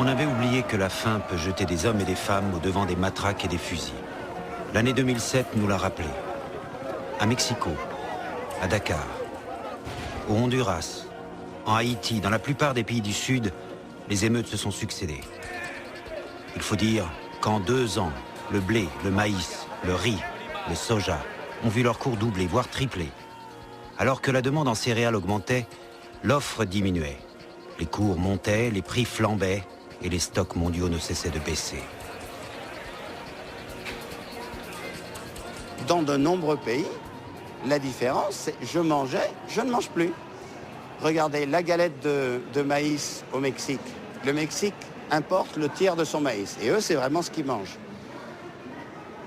On avait oublié que la faim peut jeter des hommes et des femmes au-devant des matraques et des fusils. L'année 2007 nous l'a rappelé. À Mexico, à Dakar, au Honduras, en Haïti, dans la plupart des pays du Sud, les émeutes se sont succédées. Il faut dire qu'en 2 ans, le blé, le maïs, le riz, le soja ont vu leur cours doubler, voire tripler. Alors que la demande en céréales augmentait, l'offre diminuait. Les cours montaient, les prix flambaient et les stocks mondiaux ne cessaient de baisser. Dans de nombreux pays, la différence, c'est je mangeais, je ne mange plus. Regardez, la galette de maïs au Mexique. Le Mexique importe le tiers de son maïs. Et eux, c'est vraiment ce qu'ils mangent.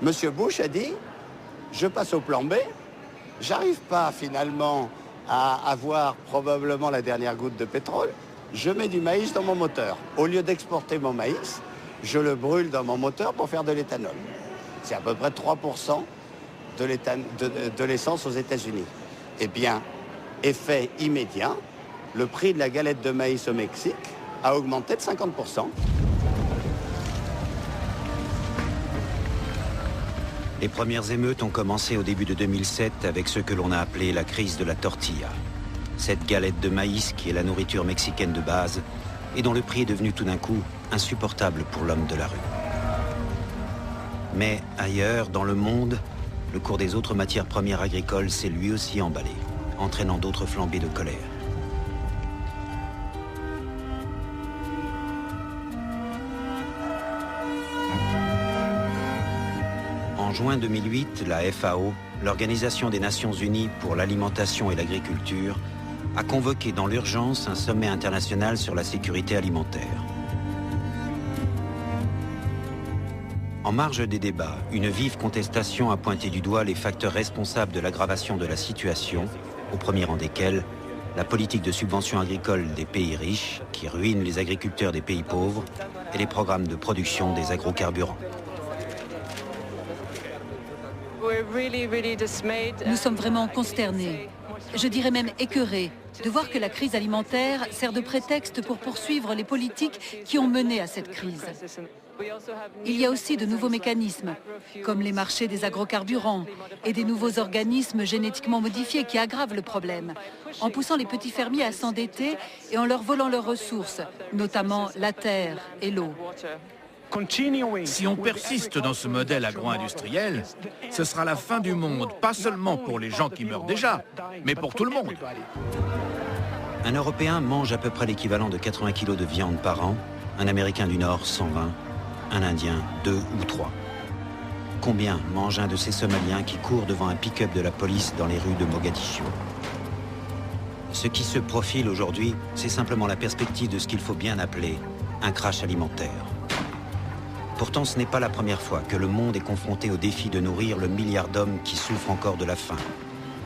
Monsieur Bush a dit, je passe au plan B. J'arrive pas finalement à avoir probablement la dernière goutte de pétrole. Je mets du maïs dans mon moteur. Au lieu d'exporter mon maïs, je le brûle dans mon moteur pour faire de l'éthanol. C'est à peu près 3% de l'essence aux États-Unis. Eh bien, effet immédiat, le prix de la galette de maïs au Mexique a augmenté de 50%. Les premières émeutes ont commencé au début de 2007 avec ce que l'on a appelé la crise de la tortilla. Cette galette de maïs qui est la nourriture mexicaine de base et dont le prix est devenu tout d'un coup insupportable pour l'homme de la rue. Mais ailleurs, dans le monde, le cours des autres matières premières agricoles s'est lui aussi emballé, entraînant d'autres flambées de colère. En juin 2008, la FAO, l'Organisation des Nations Unies pour l'alimentation et l'agriculture, a convoqué dans l'urgence un sommet international sur la sécurité alimentaire. En marge des débats, une vive contestation a pointé du doigt les facteurs responsables de l'aggravation de la situation, au premier rang desquels la politique de subvention agricole des pays riches, qui ruine les agriculteurs des pays pauvres, et les programmes de production des agrocarburants. Nous sommes vraiment consternés, je dirais même écœurés, de voir que la crise alimentaire sert de prétexte pour poursuivre les politiques qui ont mené à cette crise. Il y a aussi de nouveaux mécanismes, comme les marchés des agrocarburants et des nouveaux organismes génétiquement modifiés qui aggravent le problème, en poussant les petits fermiers à s'endetter et en leur volant leurs ressources, notamment la terre et l'eau. Si on persiste dans ce modèle agro-industriel, ce sera la fin du monde, pas seulement pour les gens qui meurent déjà, mais pour tout le monde. Un Européen mange à peu près l'équivalent de 80 kg de viande par an, un Américain du Nord 120, un Indien 2 ou 3. Combien mange un de ces Somaliens qui court devant un pick-up de la police dans les rues de Mogadiscio? Ce qui se profile aujourd'hui, c'est simplement la perspective de ce qu'il faut bien appeler un crash alimentaire. Pourtant, ce n'est pas la première fois que le monde est confronté au défi de nourrir le milliard d'hommes qui souffrent encore de la faim,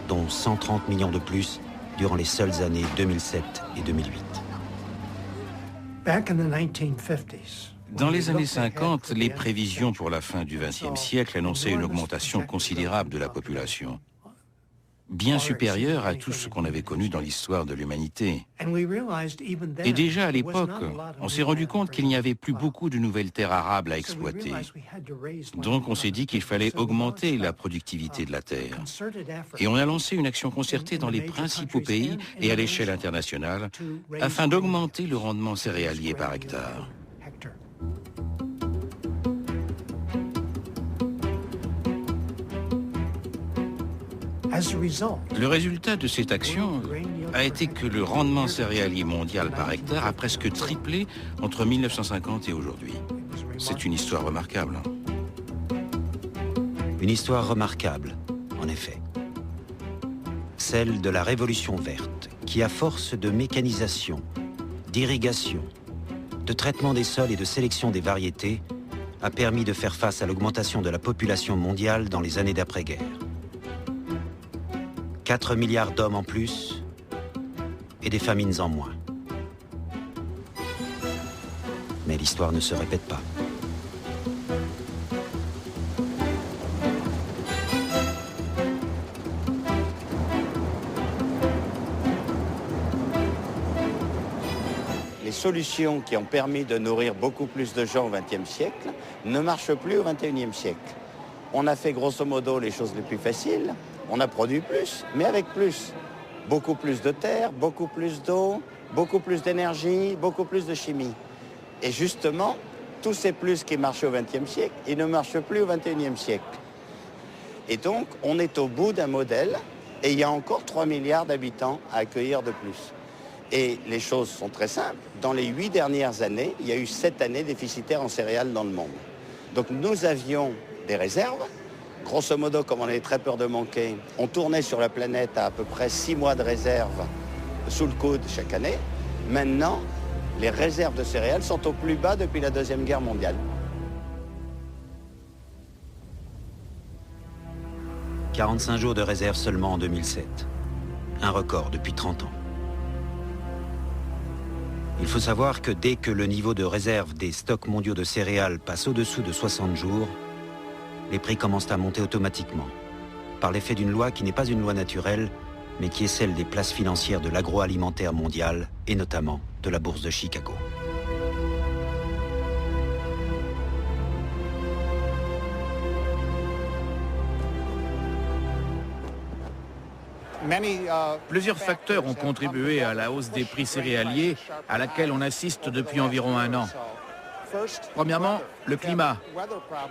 dont 130 millions de plus durant les seules années 2007 et 2008. Dans les années 50, les prévisions pour la fin du XXe siècle annonçaient une augmentation considérable de la population, bien supérieure à tout ce qu'on avait connu dans l'histoire de l'humanité. Et déjà à l'époque, on s'est rendu compte qu'il n'y avait plus beaucoup de nouvelles terres arables à exploiter. Donc on s'est dit qu'il fallait augmenter la productivité de la terre. Et on a lancé une action concertée dans les principaux pays et à l'échelle internationale afin d'augmenter le rendement céréalier par hectare. Le résultat de cette action a été que le rendement céréalier mondial par hectare a presque triplé entre 1950 et aujourd'hui. C'est une histoire remarquable. Une histoire remarquable, en effet. Celle de la révolution verte, qui à force de mécanisation, d'irrigation, de traitement des sols et de sélection des variétés, a permis de faire face à l'augmentation de la population mondiale dans les années d'après-guerre. 4 milliards d'hommes en plus et des famines en moins. Mais l'histoire ne se répète pas. les solutions qui ont permis de nourrir beaucoup plus de gens au XXe siècle ne marchent plus au XXIe siècle. On a fait grosso modo les choses les plus faciles, on a produit plus, mais avec plus. Beaucoup plus de terre, beaucoup plus d'eau, beaucoup plus d'énergie, beaucoup plus de chimie. Et justement, tous ces plus qui marchaient au XXe siècle, ils ne marchent plus au XXIe siècle. Et donc, on est au bout d'un modèle et il y a encore 3 milliards d'habitants à accueillir de plus. Et les choses sont très simples. Dans les 8 dernières années, il y a eu 7 années déficitaires en céréales dans le monde. Donc nous avions des réserves. Grosso modo, comme on avait très peur de manquer, on tournait sur la planète à peu près 6 mois de réserve sous le coude chaque année. Maintenant, les réserves de céréales sont au plus bas depuis la Deuxième Guerre mondiale. 45 jours de réserve seulement en 2007. Un record depuis 30 ans. Il faut savoir que dès que le niveau de réserve des stocks mondiaux de céréales passe au-dessous de 60 jours, les prix commencent à monter automatiquement, par l'effet d'une loi qui n'est pas une loi naturelle, mais qui est celle des places financières de l'agroalimentaire mondial, et notamment de la bourse de Chicago. Plusieurs facteurs ont contribué à la hausse des prix céréaliers à laquelle on assiste depuis environ un an. Premièrement, le climat.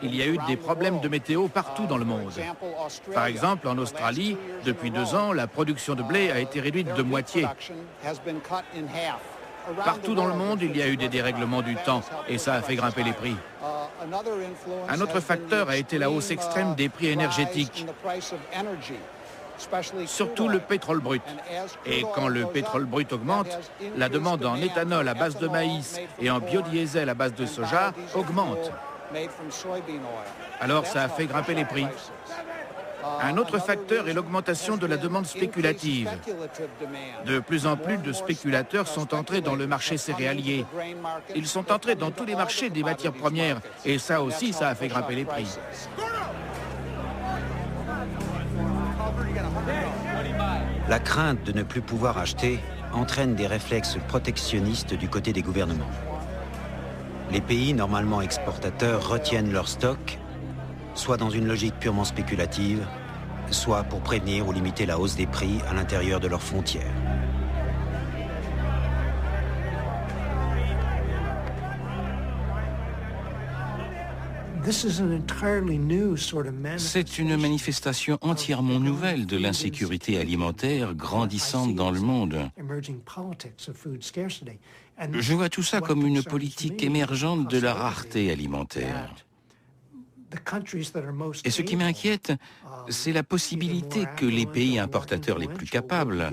Il y a eu des problèmes de météo partout dans le monde. Par exemple, en Australie, depuis 2 ans, la production de blé a été réduite de moitié. Partout dans le monde, il y a eu des dérèglements du temps et ça a fait grimper les prix. Un autre facteur a été la hausse extrême des prix énergétiques, surtout le pétrole brut. Et quand le pétrole brut augmente, la demande en éthanol à base de maïs et en biodiesel à base de soja augmente. Alors ça a fait grimper les prix. Un autre facteur est l'augmentation de la demande spéculative. De plus en plus de spéculateurs sont entrés dans le marché céréalier. Ils sont entrés dans tous les marchés des matières premières et ça aussi, ça a fait grimper les prix. La crainte de ne plus pouvoir acheter entraîne des réflexes protectionnistes du côté des gouvernements. Les pays normalement exportateurs retiennent leurs stocks, soit dans une logique purement spéculative, soit pour prévenir ou limiter la hausse des prix à l'intérieur de leurs frontières. C'est une manifestation entièrement nouvelle de l'insécurité alimentaire grandissante dans le monde. Je vois tout ça comme une politique émergente de la rareté alimentaire. Et ce qui m'inquiète, c'est la possibilité que les pays importateurs les plus capables,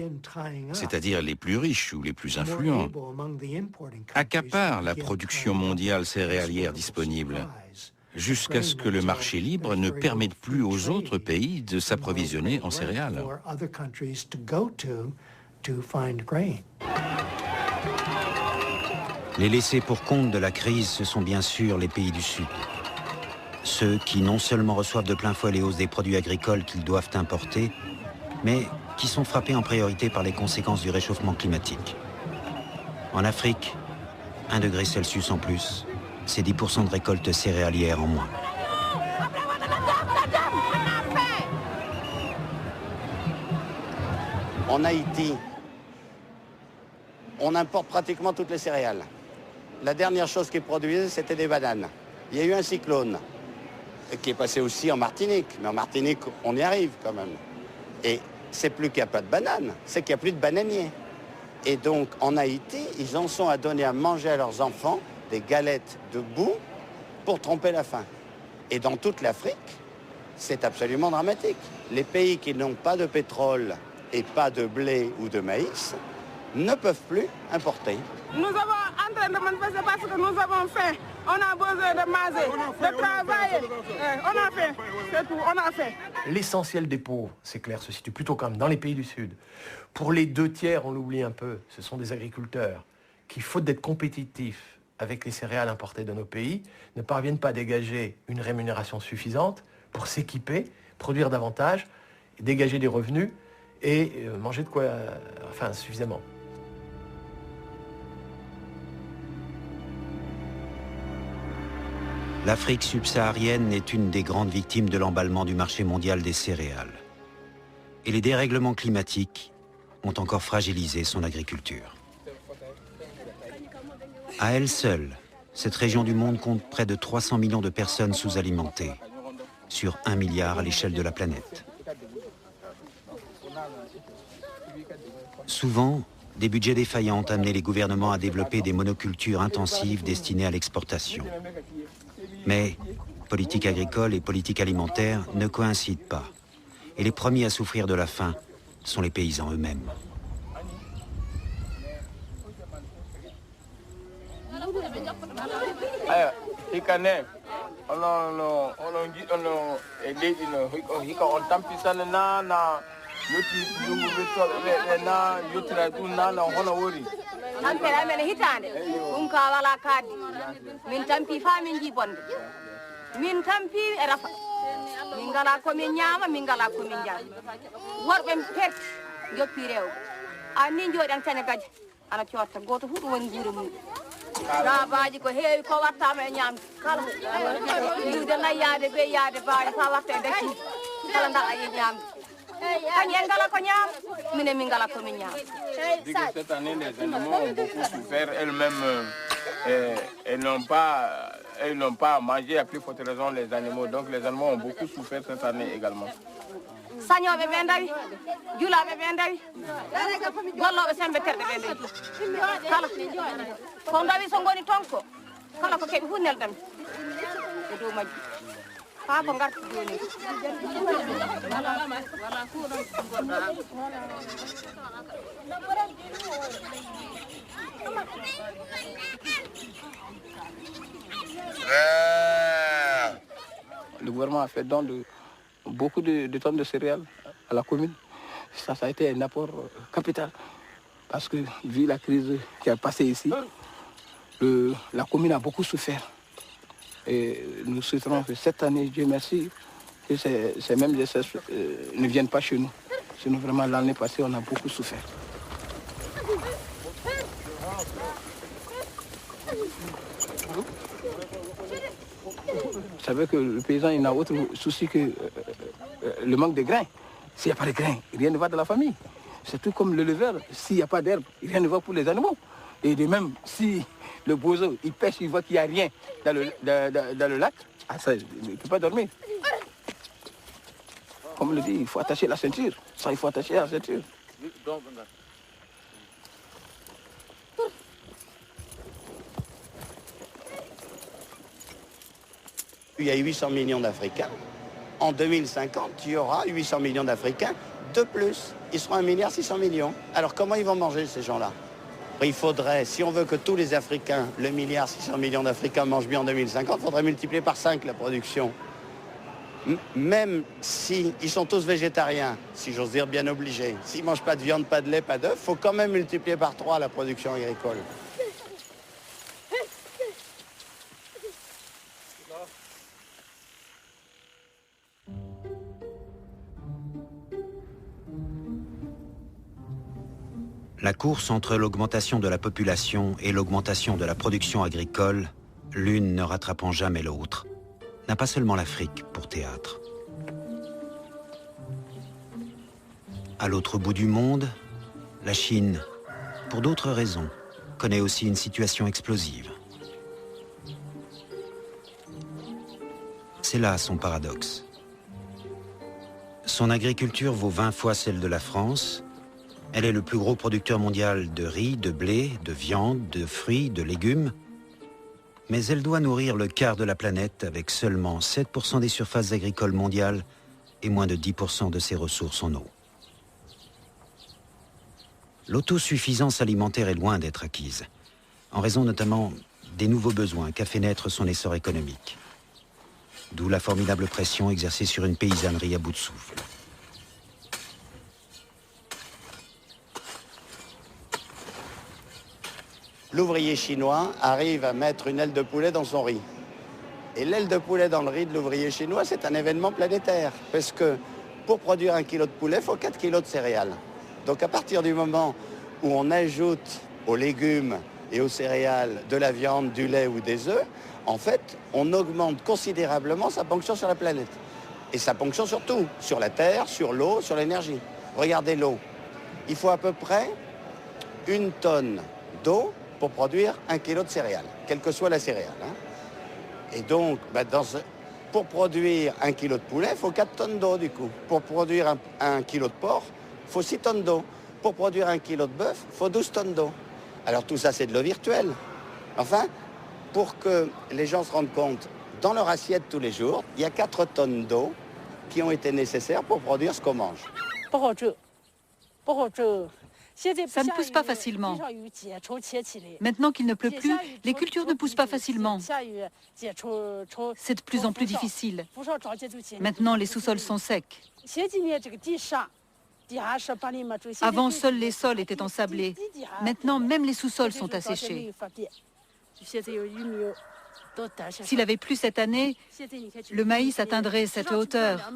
c'est-à-dire les plus riches ou les plus influents, accaparent la production mondiale céréalière disponible, jusqu'à ce que le marché libre ne permette plus aux autres pays de s'approvisionner en céréales. Les laissés pour compte de la crise, ce sont bien sûr les pays du Sud. Ceux qui non seulement reçoivent de plein fouet les hausses des produits agricoles qu'ils doivent importer, mais qui sont frappés en priorité par les conséquences du réchauffement climatique. En Afrique, 1 degré Celsius en plus, c'est 10% de récolte céréalière en moins. En Haïti, on importe pratiquement toutes les céréales. La dernière chose qu'ils produisaient, c'était des bananes. Il y a eu un cyclone qui est passé aussi en Martinique. Mais en Martinique, on y arrive quand même. Et c'est plus qu'il n'y a pas de bananes, c'est qu'il n'y a plus de bananiers. Et donc, en Haïti, ils en sont à donner à manger à leurs enfants des galettes de boue pour tromper la faim. Et dans toute l'Afrique, c'est absolument dramatique. Les pays qui n'ont pas de pétrole et pas de blé ou de maïs ne peuvent plus importer. Nous avons en train de manifester parce que nous avons faim. On a besoin de manger, de travailler. On a faim, c'est tout, on a faim. L'essentiel des pauvres, c'est clair, se situe plutôt quand même dans les pays du Sud. Pour les 2 tiers, on l'oublie un peu, ce sont des agriculteurs qui, faute d'être compétitifs avec les céréales importées de nos pays, ne parviennent pas à dégager une rémunération suffisante pour s'équiper, produire davantage, dégager des revenus et manger de quoi, suffisamment. l'Afrique subsaharienne est une des grandes victimes de l'emballement du marché mondial des céréales. Et les dérèglements climatiques ont encore fragilisé son agriculture. À elle seule, cette région du monde compte près de 300 millions de personnes sous-alimentées, sur 1 milliard à l'échelle de la planète. Souvent, des budgets défaillants ont amené les gouvernements à développer des monocultures intensives destinées à l'exportation. Mais politique agricole et politique alimentaire ne coïncident pas. Et les premiers à souffrir de la faim sont les paysans eux-mêmes. tampere amen hitande ɗum ka wala kaddi min tampi fa min ji bonde min tampi e rafa min ngala komin ñaama min ngala komin jaama worɓe perti joppi rewɓe anni jooɗi tane gaje ana cotta goto fu ɗum woni guure mum rabaji ko heewi ko wattama e ñamde kala iwde layyade be yaade baaji fa watta e dacci kala ndaɗa yi ñamde kañen ngala ko ñaam minen min ngala komin ñaama. Cette année, les animaux ont beaucoup souffert elles-mêmes. Elles n'ont pas mangé à plus forte raison les animaux. Donc les animaux ont beaucoup souffert cette année également. sañoɓe ɓe dawi julaɓe ɓe dawi golloɓe sembe terɗe ɓe dawi kala ko dawi so goni tonko kala ko keeɓi fu neldam e dow majju ha ko garti joni Le gouvernement a fait don de beaucoup de tonnes de céréales à la commune. Ça a été un apport capital. Parce que vu la crise qui a passé ici, la commune a beaucoup souffert. Et nous souhaiterons que cette année, Dieu merci, que ces mêmes décès ne viennent pas chez nous. Sinon vraiment l'année passée, on a beaucoup souffert. Vous savez que le paysan, il n'a autre souci que le manque de grains. S'il n'y a pas de grains, rien ne va dans la famille. C'est tout comme le leveur, s'il n'y a pas d'herbe, rien ne va pour les animaux. Et de même, si le bozo, il pêche, il voit qu'il n'y a rien dans le lac, ça, il ne peut pas dormir. Comme on le dit, il faut attacher la ceinture. Ça, il faut attacher la ceinture. Il y a 800 millions d'Africains. En 2050, il y aura 800 millions d'Africains de plus. Ils seront 1,6 milliard. Alors comment ils vont manger ces gens-là? Il faudrait, si on veut que tous les Africains, le 1,6 milliard d'Africains mangent bien en 2050, il faudrait multiplier par 5 la production. Même si ils sont tous végétariens, si j'ose dire bien obligés, s'ils ne mangent pas de viande, pas de lait, pas d'œufs, il faut quand même multiplier par 3 la production agricole. La course entre l'augmentation de la population et l'augmentation de la production agricole, l'une ne rattrapant jamais l'autre, n'a pas seulement l'Afrique pour théâtre. À l'autre bout du monde, la Chine, pour d'autres raisons, connaît aussi une situation explosive. C'est là son paradoxe. Son agriculture vaut 20 fois celle de la France. Elle est le plus gros producteur mondial de riz, de blé, de viande, de fruits, de légumes. Mais elle doit nourrir le quart de la planète avec seulement 7% des surfaces agricoles mondiales et moins de 10% de ses ressources en eau. L'autosuffisance alimentaire est loin d'être acquise, en raison notamment des nouveaux besoins qu'a fait naître son essor économique. D'où la formidable pression exercée sur une paysannerie à bout de souffle. L'ouvrier chinois arrive à mettre une aile de poulet dans son riz. Et l'aile de poulet dans le riz de l'ouvrier chinois, c'est un événement planétaire. Parce que pour produire 1 kilo de poulet, il faut 4 kilos de céréales. Donc à partir du moment où on ajoute aux légumes et aux céréales de la viande, du lait ou des œufs, en fait, on augmente considérablement sa ponction sur la planète. Et sa ponction sur tout, sur la terre, sur l'eau, sur l'énergie. Regardez l'eau. Il faut à peu près 1 tonne d'eau pour produire 1 kilo de céréales, quelle que soit la céréale. Hein. Et donc, pour produire 1 kilo de poulet, il faut 4 tonnes d'eau du coup. Pour produire 1 kilo de porc, il faut 6 tonnes d'eau. Pour produire 1 kilo de bœuf, il faut 12 tonnes d'eau. Alors tout ça, c'est de l'eau virtuelle. Enfin, pour que les gens se rendent compte, dans leur assiette tous les jours, il y a 4 tonnes d'eau qui ont été nécessaires pour produire ce qu'on mange. Ça ne pousse pas facilement. Maintenant qu'il ne pleut plus, les cultures ne poussent pas facilement. C'est de plus en plus difficile. Maintenant, les sous-sols sont secs. Avant, seuls les sols étaient ensablés. Maintenant, même les sous-sols sont asséchés. S'il avait plu cette année, le maïs atteindrait cette hauteur.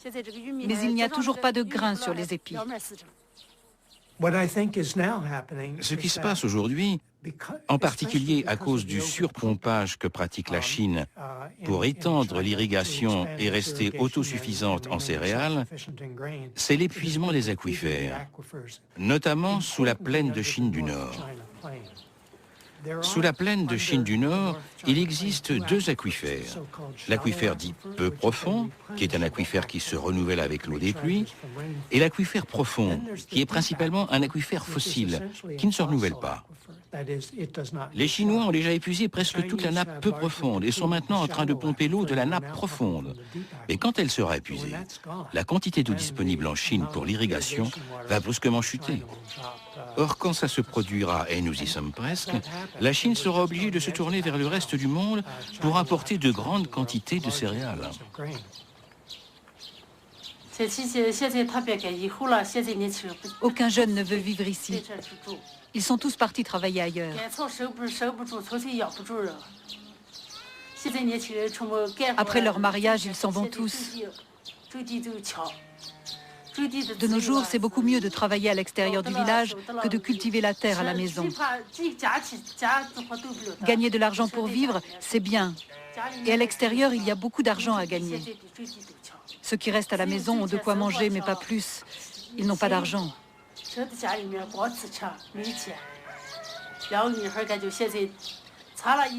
Mais il n'y a toujours pas de grains sur les épis. Ce qui se passe aujourd'hui, en particulier à cause du surpompage que pratique la Chine pour étendre l'irrigation et rester autosuffisante en céréales, c'est l'épuisement des aquifères, notamment sous la plaine de Chine du Nord. Sous la plaine de Chine du Nord, il existe 2 aquifères. L'aquifère dit peu profond, qui est un aquifère qui se renouvelle avec l'eau des pluies, et l'aquifère profond, qui est principalement un aquifère fossile, qui ne se renouvelle pas. Les Chinois ont déjà épuisé presque toute la nappe peu profonde et sont maintenant en train de pomper l'eau de la nappe profonde. Mais quand elle sera épuisée, la quantité d'eau disponible en Chine pour l'irrigation va brusquement chuter. Or, quand ça se produira, et nous y sommes presque, la Chine sera obligée de se tourner vers le reste du monde pour importer de grandes quantités de céréales. Aucun jeune ne veut vivre ici. Ils sont tous partis travailler ailleurs. Après leur mariage, ils s'en vont tous. De nos jours, c'est beaucoup mieux de travailler à l'extérieur du village que de cultiver la terre à la maison. Gagner de l'argent pour vivre, c'est bien. Et à l'extérieur, il y a beaucoup d'argent à gagner. Ceux qui restent à la maison ont de quoi manger, mais pas plus. Ils n'ont pas d'argent.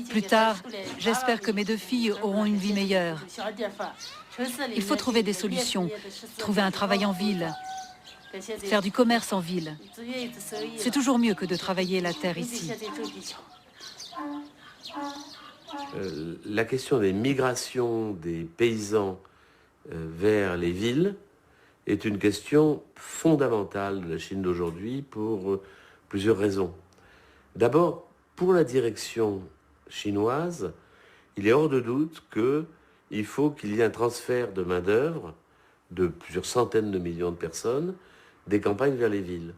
Plus tard, j'espère que mes 2 filles auront une vie meilleure. Il faut trouver des solutions, trouver un travail en ville, faire du commerce en ville. C'est toujours mieux que de travailler la terre ici. La question des migrations des paysans vers les villes est une question fondamentale de la Chine d'aujourd'hui pour plusieurs raisons. D'abord, pour la direction chinoise, il est hors de doute qu'il faut qu'il y ait un transfert de main-d'œuvre de plusieurs centaines de millions de personnes des campagnes vers les villes.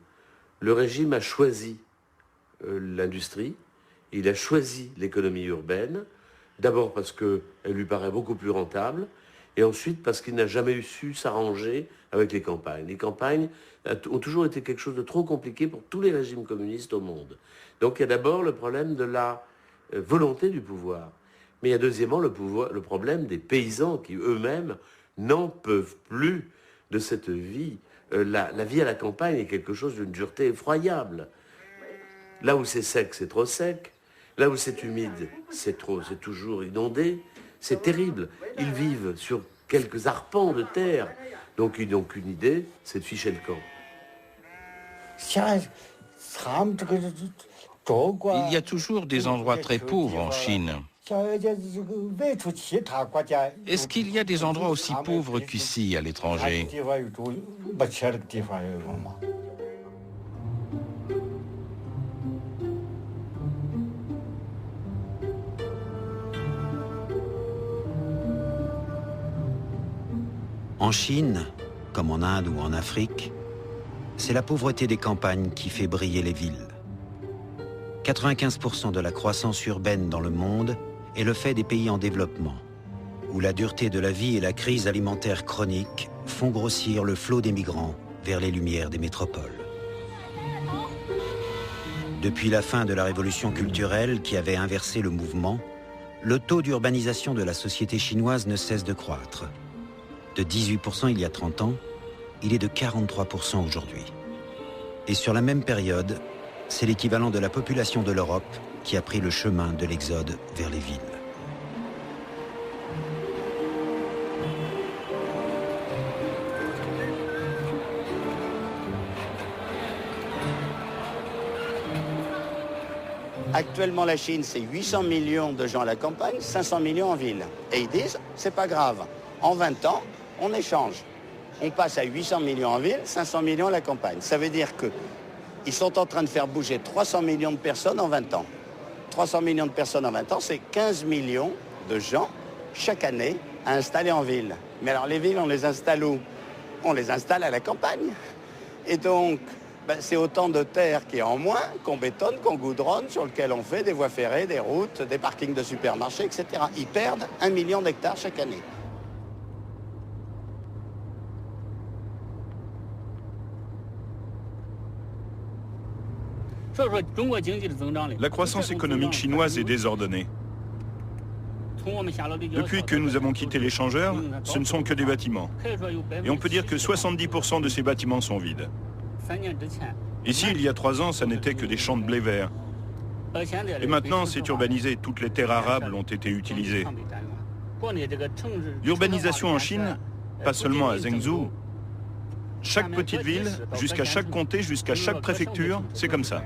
Le régime a choisi l'industrie, il a choisi l'économie urbaine, d'abord parce qu'elle lui paraît beaucoup plus rentable, et ensuite parce qu'il n'a jamais su s'arranger avec les campagnes. Les campagnes ont toujours été quelque chose de trop compliqué pour tous les régimes communistes au monde. Donc il y a d'abord le problème de la volonté du pouvoir. Mais il y a deuxièmement le problème des paysans qui eux-mêmes n'en peuvent plus de cette vie. La vie à la campagne est quelque chose d'une dureté effroyable. Là où c'est sec, c'est trop sec. Là où c'est humide, c'est toujours inondé. C'est terrible. Ils vivent sur quelques arpents de terre. Donc ils n'ont qu'une idée, c'est de ficher le camp. Il y a toujours des endroits très pauvres en Chine. Est-ce qu'il y a des endroits aussi pauvres qu'ici, à l'étranger? En Chine, comme en Inde ou en Afrique, c'est la pauvreté des campagnes qui fait briller les villes. 95% de la croissance urbaine dans le monde est le fait des pays en développement, où la dureté de la vie et la crise alimentaire chronique font grossir le flot des migrants vers les lumières des métropoles. Depuis la fin de la révolution culturelle qui avait inversé le mouvement, le taux d'urbanisation de la société chinoise ne cesse de croître. De 18% il y a 30 ans, il est de 43% aujourd'hui. Et sur la même période, c'est l'équivalent de la population de l'Europe qui a pris le chemin de l'exode vers les villes. Actuellement, la Chine, c'est 800 millions de gens à la campagne, 500 millions en ville. Et ils disent, c'est pas grave. En 20 ans, on échange. On passe à 800 millions en ville, 500 millions à la campagne. Ça veut dire qu'ils sont en train de faire bouger 300 millions de personnes en 20 ans. 300 millions de personnes en 20 ans, c'est 15 millions de gens chaque année à installer en ville. Mais alors les villes, on les installe où? On les installe à la campagne. Et donc, c'est autant de terre qui est en moins qu'on bétonne, qu'on goudronne, sur lequel on fait des voies ferrées, des routes, des parkings de supermarchés, etc. Ils perdent 1 million d'hectares chaque année. La croissance économique chinoise est désordonnée. Depuis que nous avons quitté l'échangeur, ce ne sont que des bâtiments. Et on peut dire que 70% de ces bâtiments sont vides. Ici, il y a 3 ans, ça n'était que des champs de blé vert. Et maintenant, c'est urbanisé. Toutes les terres arables ont été utilisées. L'urbanisation en Chine, pas seulement à Zhengzhou, chaque petite ville, jusqu'à chaque comté, jusqu'à chaque préfecture, c'est comme ça.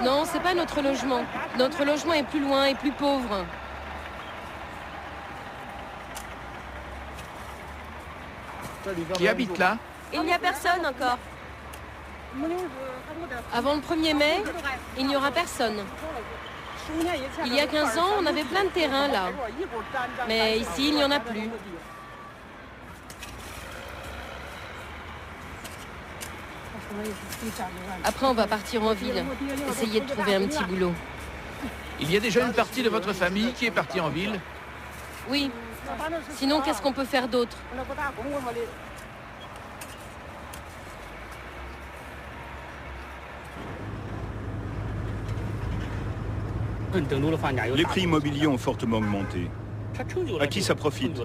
Non, c'est pas notre logement. Notre logement est plus loin et plus pauvre. Qui habite là? Il n'y a personne encore. Avant le 1er mai, il n'y aura personne. Il y a 15 ans, on avait plein de terrains là. Mais ici, il n'y en a plus. Après, on va partir en ville, essayer de trouver un petit boulot. Il y a déjà une partie de votre famille qui est partie en ville? Oui. Sinon, qu'est-ce qu'on peut faire d'autre? Les prix immobiliers ont fortement augmenté. À qui ça profite?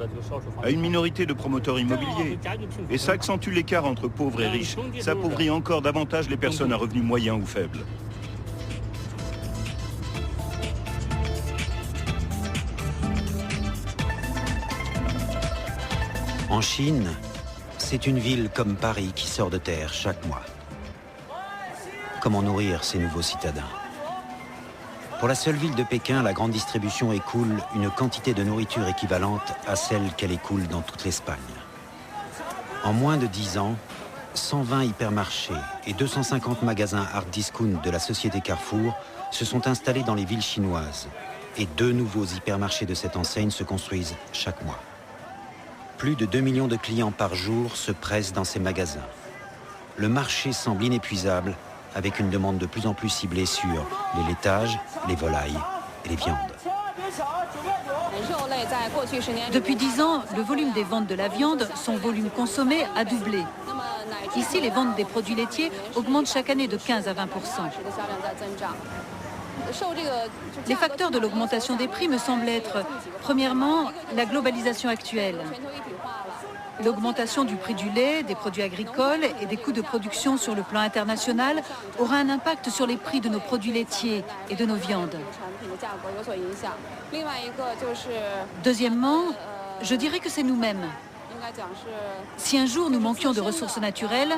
À une minorité de promoteurs immobiliers. Et ça accentue l'écart entre pauvres et riches. Ça appauvrit encore davantage les personnes à revenus moyens ou faibles. En Chine, c'est une ville comme Paris qui sort de terre chaque mois. Comment nourrir ces nouveaux citadins? Pour la seule ville de Pékin, la grande distribution écoule une quantité de nourriture équivalente à celle qu'elle écoule dans toute l'Espagne. En moins de 10 ans, 120 hypermarchés et 250 magasins hard discount de la société Carrefour se sont installés dans les villes chinoises et 2 nouveaux hypermarchés de cette enseigne se construisent chaque mois. Plus de 2 millions de clients par jour se pressent dans ces magasins. Le marché semble inépuisable, avec une demande de plus en plus ciblée sur les laitages, les volailles et les viandes. Depuis 10 ans, le volume des ventes de la viande, son volume consommé, a doublé. Ici, les ventes des produits laitiers augmentent chaque année de 15 à 20%. Les facteurs de l'augmentation des prix me semblent être, premièrement, la globalisation actuelle. L'augmentation du prix du lait, des produits agricoles et des coûts de production sur le plan international aura un impact sur les prix de nos produits laitiers et de nos viandes. Deuxièmement, je dirais que c'est nous-mêmes. Si un jour nous manquions de ressources naturelles,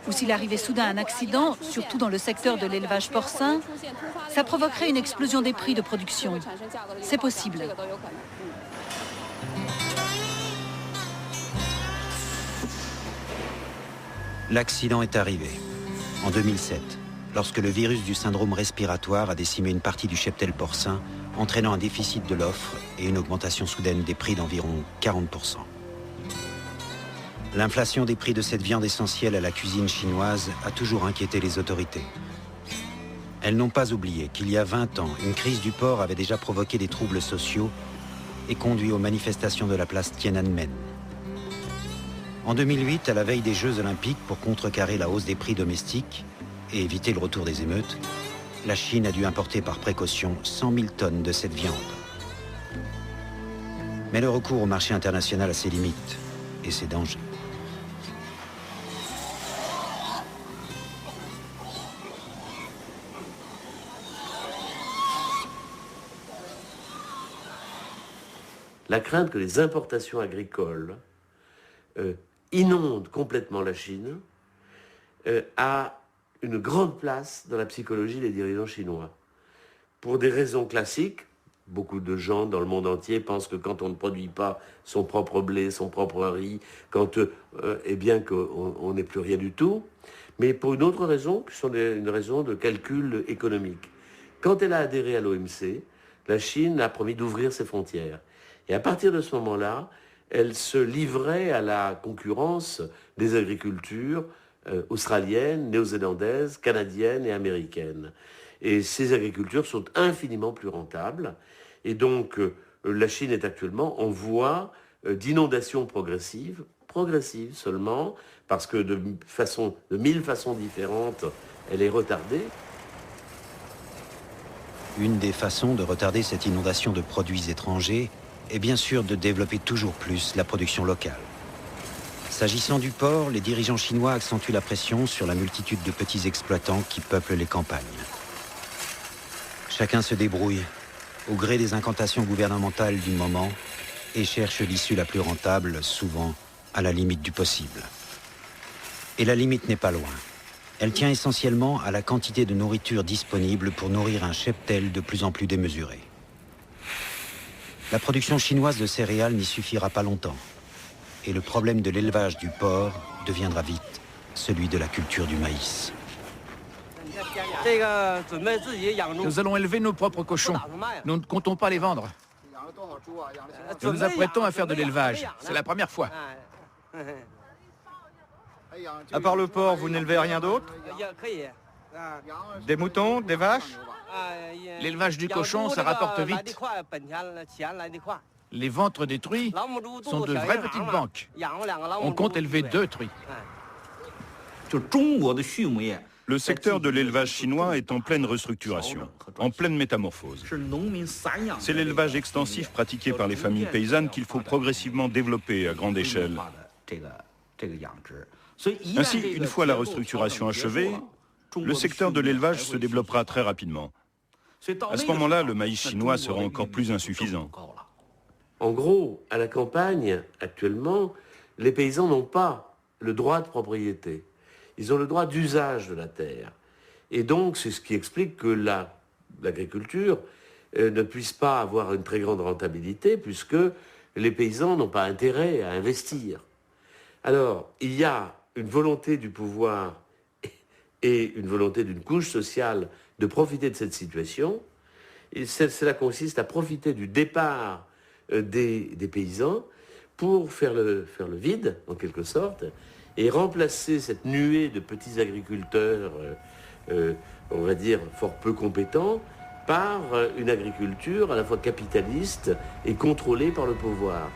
ou s'il arrivait soudain un accident, surtout dans le secteur de l'élevage porcin, ça provoquerait une explosion des prix de production. C'est possible. L'accident est arrivé, en 2007, lorsque le virus du syndrome respiratoire a décimé une partie du cheptel porcin, entraînant un déficit de l'offre et une augmentation soudaine des prix d'environ 40%. L'inflation des prix de cette viande essentielle à la cuisine chinoise a toujours inquiété les autorités. Elles n'ont pas oublié qu'il y a 20 ans, une crise du porc avait déjà provoqué des troubles sociaux et conduit aux manifestations de la place Tiananmen. En 2008, à la veille des Jeux Olympiques, pour contrecarrer la hausse des prix domestiques, et éviter le retour des émeutes, la Chine a dû importer par précaution 100 000 tonnes de cette viande. Mais le recours au marché international a ses limites et ses dangers. La crainte que les importations agricoles inondent complètement la Chine a une grande place dans la psychologie des dirigeants chinois. Pour des raisons classiques, beaucoup de gens dans le monde entier pensent que quand on ne produit pas son propre blé, son propre riz, eh bien qu'on n'est plus rien du tout. Mais pour une autre raison, qui sont une raison de calcul économique. Quand elle a adhéré à l'OMC, la Chine a promis d'ouvrir ses frontières. Et à partir de ce moment-là, elle se livrait à la concurrence des agricultures australiennes, néo-zélandaises, canadiennes et américaines. Et ces agricultures sont infiniment plus rentables. Et donc, la Chine est actuellement en voie d'inondation progressive seulement, parce que de 1000 façons différentes, elle est retardée. Une des façons de retarder cette inondation de produits étrangers est bien sûr de développer toujours plus la production locale. S'agissant du porc, les dirigeants chinois accentuent la pression sur la multitude de petits exploitants qui peuplent les campagnes. Chacun se débrouille, au gré des incantations gouvernementales du moment, et cherche l'issue la plus rentable, souvent à la limite du possible. Et la limite n'est pas loin. Elle tient essentiellement à la quantité de nourriture disponible pour nourrir un cheptel de plus en plus démesuré. La production chinoise de céréales n'y suffira pas longtemps. Et le problème de l'élevage du porc deviendra vite celui de la culture du maïs. Nous allons élever nos propres cochons. Nous ne comptons pas les vendre. Nous nous apprêtons à faire de l'élevage. C'est la première fois. À part le porc, vous n'élevez rien d'autre? Des moutons, des vaches? L'élevage du cochon, ça rapporte vite. Les ventres des truies sont de vraies petites banques. On compte élever 2 truies. Le secteur de l'élevage chinois est en pleine restructuration, en pleine métamorphose. C'est l'élevage extensif pratiqué par les familles paysannes qu'il faut progressivement développer à grande échelle. Ainsi, une fois la restructuration achevée, le secteur de l'élevage se développera très rapidement. À ce moment-là, le maïs chinois sera encore plus insuffisant. En gros, à la campagne, actuellement, les paysans n'ont pas le droit de propriété. Ils ont le droit d'usage de la terre. Et donc, c'est ce qui explique que l'agriculture ne puisse pas avoir une très grande rentabilité, puisque les paysans n'ont pas intérêt à investir. Alors, il y a une volonté du pouvoir et une volonté d'une couche sociale de profiter de cette situation. Et cela consiste à profiter du départ des paysans pour faire le vide, en quelque sorte, et remplacer cette nuée de petits agriculteurs, on va dire, fort peu compétents, par une agriculture à la fois capitaliste et contrôlée par le pouvoir.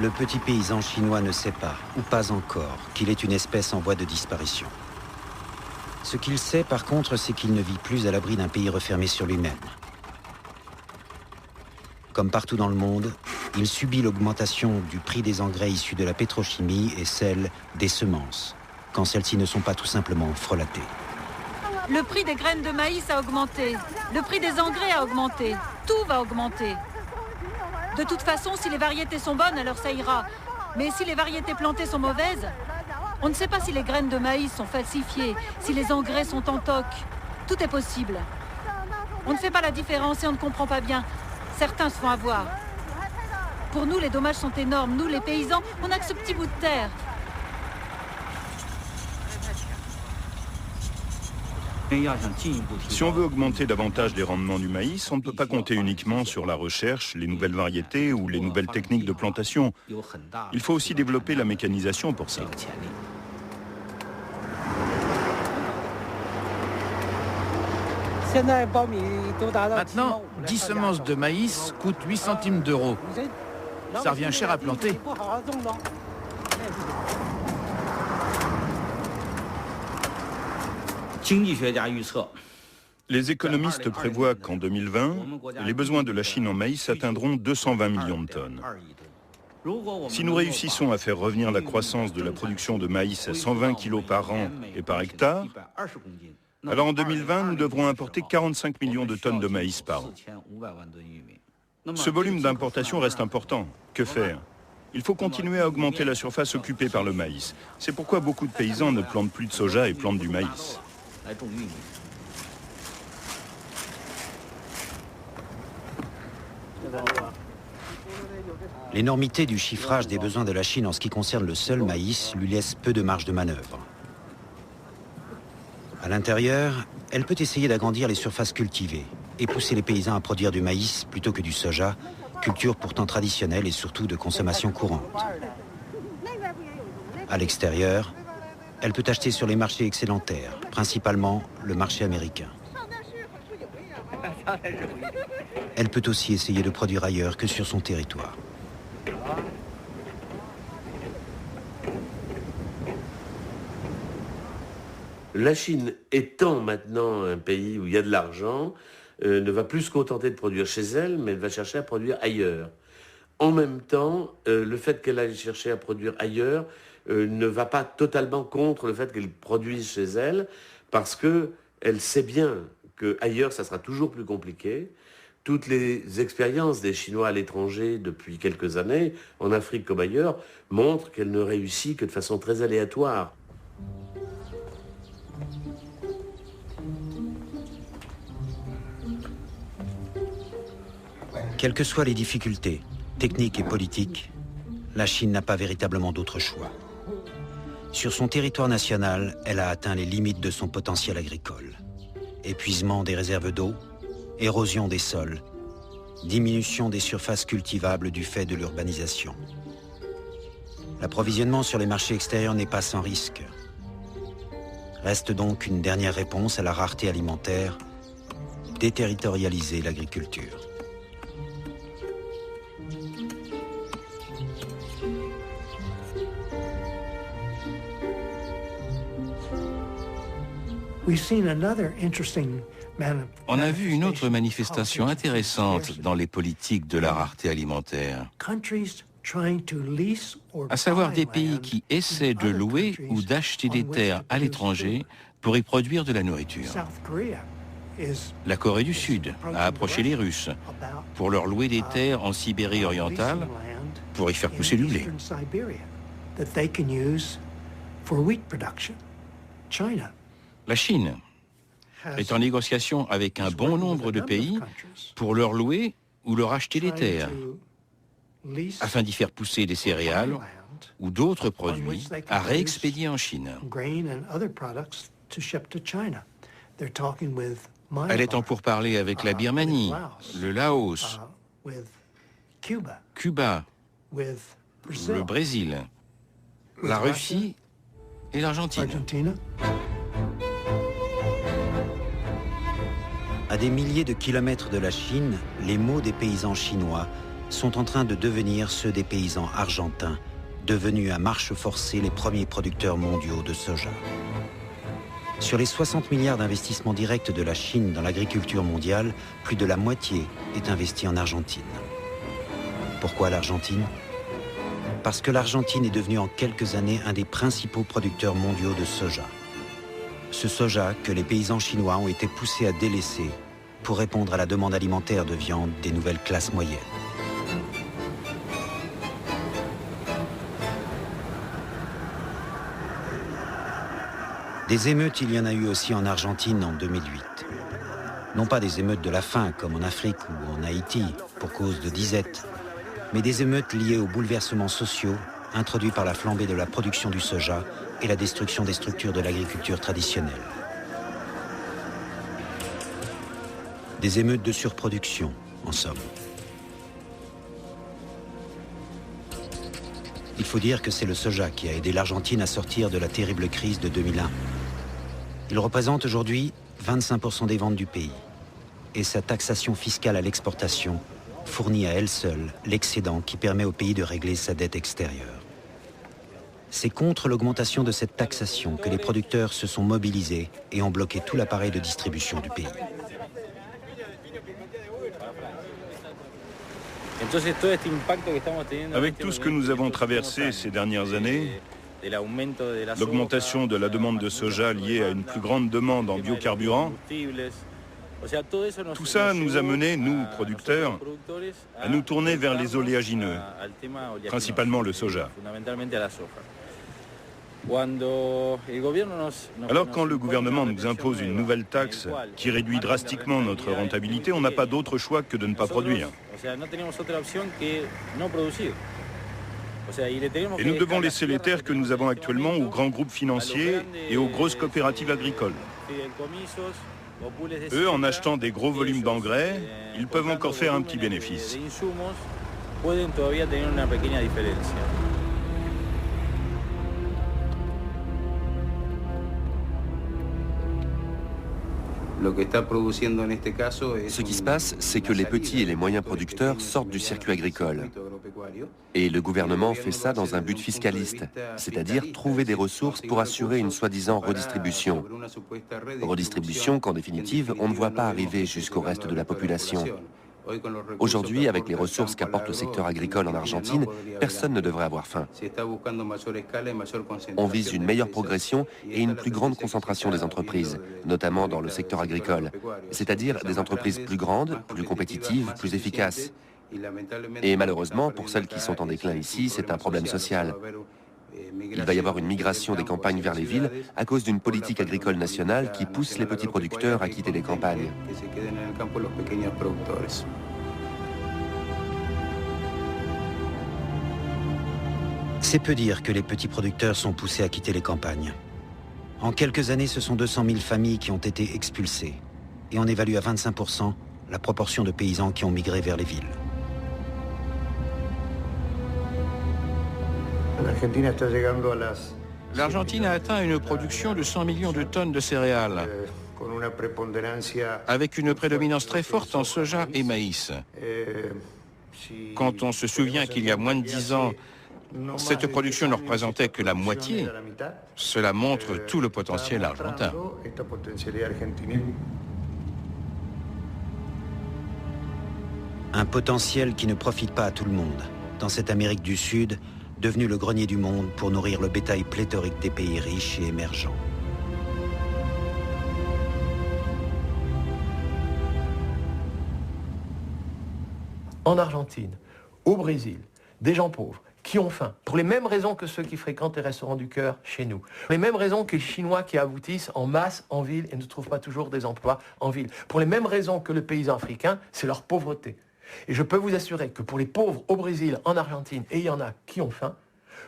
Le petit paysan chinois ne sait pas, ou pas encore, qu'il est une espèce en voie de disparition. Ce qu'il sait, par contre, c'est qu'il ne vit plus à l'abri d'un pays refermé sur lui-même. Comme partout dans le monde, il subit l'augmentation du prix des engrais issus de la pétrochimie et celle des semences, quand celles-ci ne sont pas tout simplement frelatées. Le prix des graines de maïs a augmenté, le prix des engrais a augmenté, tout va augmenter. De toute façon, si les variétés sont bonnes, alors ça ira. Mais si les variétés plantées sont mauvaises, on ne sait pas si les graines de maïs sont falsifiées, si les engrais sont en toc. Tout est possible. On ne fait pas la différence et on ne comprend pas bien. Certains se font avoir. Pour nous, les dommages sont énormes. Nous, les paysans, on n'a que ce petit bout de terre. Si on veut augmenter davantage les rendements du maïs, on ne peut pas compter uniquement sur la recherche, les nouvelles variétés ou les nouvelles techniques de plantation. Il faut aussi développer la mécanisation pour ça. Maintenant, 10 semences de maïs coûtent 8 centimes d'euros. Ça revient cher à planter. Les économistes prévoient qu'en 2020, les besoins de la Chine en maïs atteindront 220 millions de tonnes. Si nous réussissons à faire revenir la croissance de la production de maïs à 120 kg par an et par hectare, alors en 2020, nous devrons importer 45 millions de tonnes de maïs par an. Ce volume d'importation reste important. Que faire? Il faut continuer à augmenter la surface occupée par le maïs. C'est pourquoi beaucoup de paysans ne plantent plus de soja et plantent du maïs. L'énormité du chiffrage des besoins de la Chine en ce qui concerne le seul maïs lui laisse peu de marge de manœuvre. À l'intérieur, elle peut essayer d'agrandir les surfaces cultivées et pousser les paysans à produire du maïs plutôt que du soja, culture pourtant traditionnelle et surtout de consommation courante. À l'extérieur, elle peut acheter sur les marchés excédentaires, principalement le marché américain. Elle peut aussi essayer de produire ailleurs que sur son territoire. La Chine étant maintenant un pays où il y a de l'argent, ne va plus se contenter de produire chez elle, mais elle va chercher à produire ailleurs. En même temps, le fait qu'elle aille chercher à produire ailleurs ne va pas totalement contre le fait qu'elle produise chez elle, parce qu'elle sait bien qu'ailleurs, ça sera toujours plus compliqué. Toutes les expériences des Chinois à l'étranger depuis quelques années, en Afrique comme ailleurs, montrent qu'elle ne réussit que de façon très aléatoire. Quelles que soient les difficultés, techniques et politiques, la Chine n'a pas véritablement d'autre choix. Sur son territoire national, elle a atteint les limites de son potentiel agricole. Épuisement des réserves d'eau, érosion des sols, diminution des surfaces cultivables du fait de l'urbanisation. L'approvisionnement sur les marchés extérieurs n'est pas sans risque. Reste donc une dernière réponse à la rareté alimentaire, déterritorialiser l'agriculture. On a vu une autre manifestation intéressante dans les politiques de la rareté alimentaire, à savoir des pays qui essaient de louer ou d'acheter des terres à l'étranger pour y produire de la nourriture. La Corée du Sud a approché les Russes pour leur louer des terres en Sibérie orientale pour y faire pousser du blé. La Chine est en négociation avec un bon nombre de pays pour leur louer ou leur acheter des terres, afin d'y faire pousser des céréales ou d'autres produits à réexpédier en Chine. Elle est en pourparlers avec la Birmanie, le Laos, Cuba, le Brésil, la Russie et l'Argentine. À des milliers de kilomètres de la Chine, les maux des paysans chinois sont en train de devenir ceux des paysans argentins, devenus à marche forcée les premiers producteurs mondiaux de soja. Sur les 60 milliards d'investissements directs de la Chine dans l'agriculture mondiale, plus de la moitié est investie en Argentine. Pourquoi l'Argentine? Parce que l'Argentine est devenue en quelques années un des principaux producteurs mondiaux de soja. Ce soja que les paysans chinois ont été poussés à délaisser pour répondre à la demande alimentaire de viande des nouvelles classes moyennes. Des émeutes, il y en a eu aussi en Argentine en 2008. Non pas des émeutes de la faim comme en Afrique ou en Haïti pour cause de disette, mais des émeutes liées aux bouleversements sociaux introduits par la flambée de la production du soja et la destruction des structures de l'agriculture traditionnelle. Des émeutes de surproduction, en somme. Il faut dire que c'est le soja qui a aidé l'Argentine à sortir de la terrible crise de 2001. Il représente aujourd'hui 25% des ventes du pays. Et sa taxation fiscale à l'exportation fournit à elle seule l'excédent qui permet au pays de régler sa dette extérieure. C'est contre l'augmentation de cette taxation que les producteurs se sont mobilisés et ont bloqué tout l'appareil de distribution du pays. Avec tout ce que nous avons traversé ces dernières années, l'augmentation de la demande de soja liée à une plus grande demande en biocarburants, tout ça nous a menés, nous, producteurs, à nous tourner vers les oléagineux, principalement le soja. Alors quand le gouvernement nous impose une nouvelle taxe qui réduit drastiquement notre rentabilité, on n'a pas d'autre choix que de ne pas produire. Et nous devons laisser les terres que nous avons actuellement aux grands groupes financiers et aux grosses coopératives agricoles. Eux, en achetant des gros volumes d'engrais, ils peuvent encore faire un petit bénéfice. Ce qui se passe, c'est que les petits et les moyens producteurs sortent du circuit agricole. Et le gouvernement fait ça dans un but fiscaliste, c'est-à-dire trouver des ressources pour assurer une soi-disant redistribution. Redistribution qu'en définitive, on ne voit pas arriver jusqu'au reste de la population. Aujourd'hui, avec les ressources qu'apporte le secteur agricole en Argentine, personne ne devrait avoir faim. On vise une meilleure progression et une plus grande concentration des entreprises, notamment dans le secteur agricole, c'est-à-dire des entreprises plus grandes, plus compétitives, plus efficaces. Et malheureusement, pour celles qui sont en déclin ici, c'est un problème social. Il va y avoir une migration des campagnes vers les villes à cause d'une politique agricole nationale qui pousse les petits producteurs à quitter les campagnes. C'est peu dire que les petits producteurs sont poussés à quitter les campagnes. En quelques années, ce sont 200 000 familles qui ont été expulsées. Et on évalue à 25% la proportion de paysans qui ont migré vers les villes. L'Argentine a atteint une production de 100 millions de tonnes de céréales, avec une prédominance très forte en soja et maïs. Quand on se souvient qu'il y a moins de 10 ans, cette production ne représentait que la moitié, cela montre tout le potentiel argentin. Un potentiel qui ne profite pas à tout le monde, dans cette Amérique du Sud, devenu le grenier du monde pour nourrir le bétail pléthorique des pays riches et émergents. En Argentine, au Brésil, des gens pauvres qui ont faim, pour les mêmes raisons que ceux qui fréquentent les restaurants du cœur chez nous, pour les mêmes raisons que les Chinois qui aboutissent en masse en ville et ne trouvent pas toujours des emplois en ville, pour les mêmes raisons que le paysan africain, c'est leur pauvreté. Et je peux vous assurer que pour les pauvres au Brésil, en Argentine, et il y en a qui ont faim,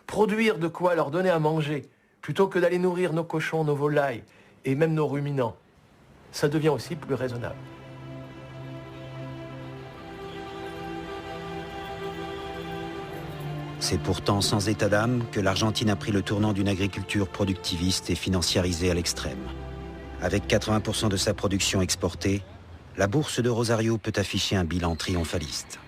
produire de quoi leur donner à manger, plutôt que d'aller nourrir nos cochons, nos volailles, et même nos ruminants, ça devient aussi plus raisonnable. C'est pourtant sans état d'âme que l'Argentine a pris le tournant d'une agriculture productiviste et financiarisée à l'extrême. Avec 80% de sa production exportée, la bourse de Rosario peut afficher un bilan triomphaliste.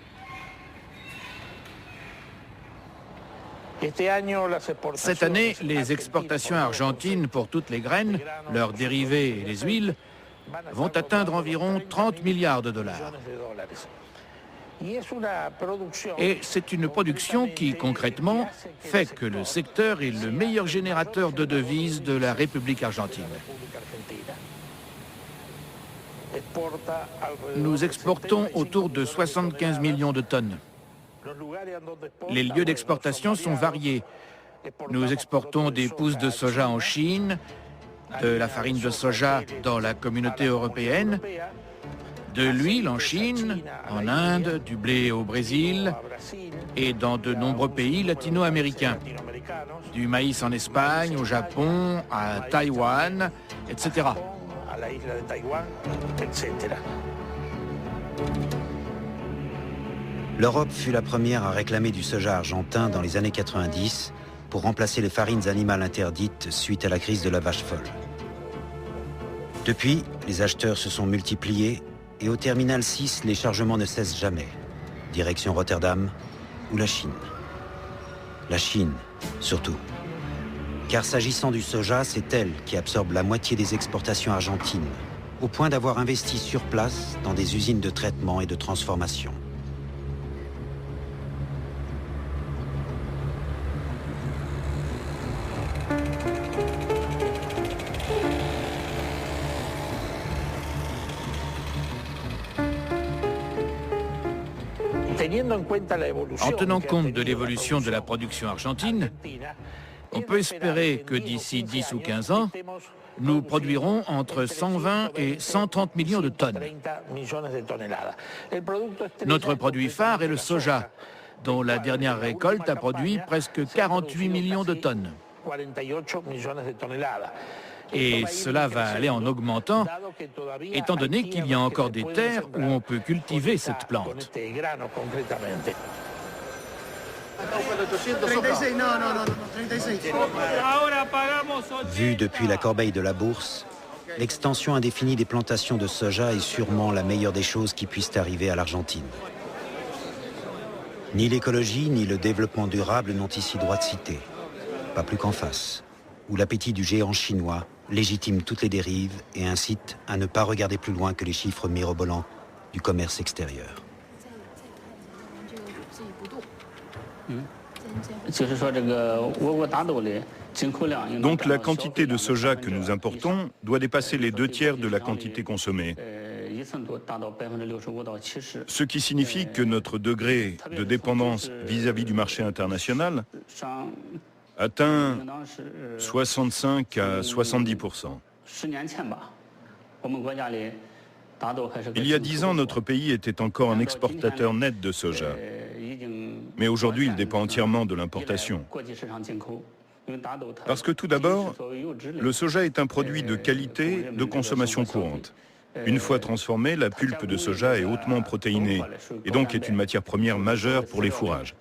Cette année, les exportations argentines pour toutes les graines, leurs dérivés et les huiles, vont atteindre environ 30 milliards de dollars. Et c'est une production qui, concrètement, fait que le secteur est le meilleur générateur de devises de la République argentine. Nous exportons autour de 75 millions de tonnes. Les lieux d'exportation sont variés. Nous exportons des pousses de soja en Chine, de la farine de soja dans la communauté européenne, de l'huile en Chine, en Inde, du blé au Brésil et dans de nombreux pays latino-américains. Du maïs en Espagne, au Japon, à Taïwan, etc. L'Europe fut la première à réclamer du soja argentin dans les années 90 pour remplacer les farines animales interdites suite à la crise de la vache folle. Depuis, les acheteurs se sont multipliés et au terminal 6, les chargements ne cessent jamais. Direction Rotterdam ou la Chine. La Chine, surtout. Car s'agissant du soja, c'est elle qui absorbe la moitié des exportations argentines, au point d'avoir investi sur place dans des usines de traitement et de transformation. En tenant compte de l'évolution de la production argentine, on peut espérer que d'ici 10 ou 15 ans, nous produirons entre 120 et 130 millions de tonnes. Notre produit phare est le soja, dont la dernière récolte a produit presque 48 millions de tonnes. Et cela va aller en augmentant, étant donné qu'il y a encore des terres où on peut cultiver cette plante. Vu depuis la corbeille de la bourse, l'extension indéfinie des plantations de soja est sûrement la meilleure des choses qui puissent arriver à l'Argentine. Ni l'écologie ni le développement durable n'ont ici droit de citer, pas plus qu'en face, où l'appétit du géant chinois légitime toutes les dérives et incite à ne pas regarder plus loin que les chiffres mirobolants du commerce extérieur. Donc la quantité de soja que nous importons doit dépasser les 2/3 de la quantité consommée. Ce qui signifie que notre degré de dépendance vis-à-vis du marché international atteint 65 à 70%. Il y a 10 ans, notre pays était encore un exportateur net de soja. Mais aujourd'hui, il dépend entièrement de l'importation. Parce que tout d'abord, le soja est un produit de qualité de consommation courante. Une fois transformé, la pulpe de soja est hautement protéinée et donc est une matière première majeure pour les fourrages.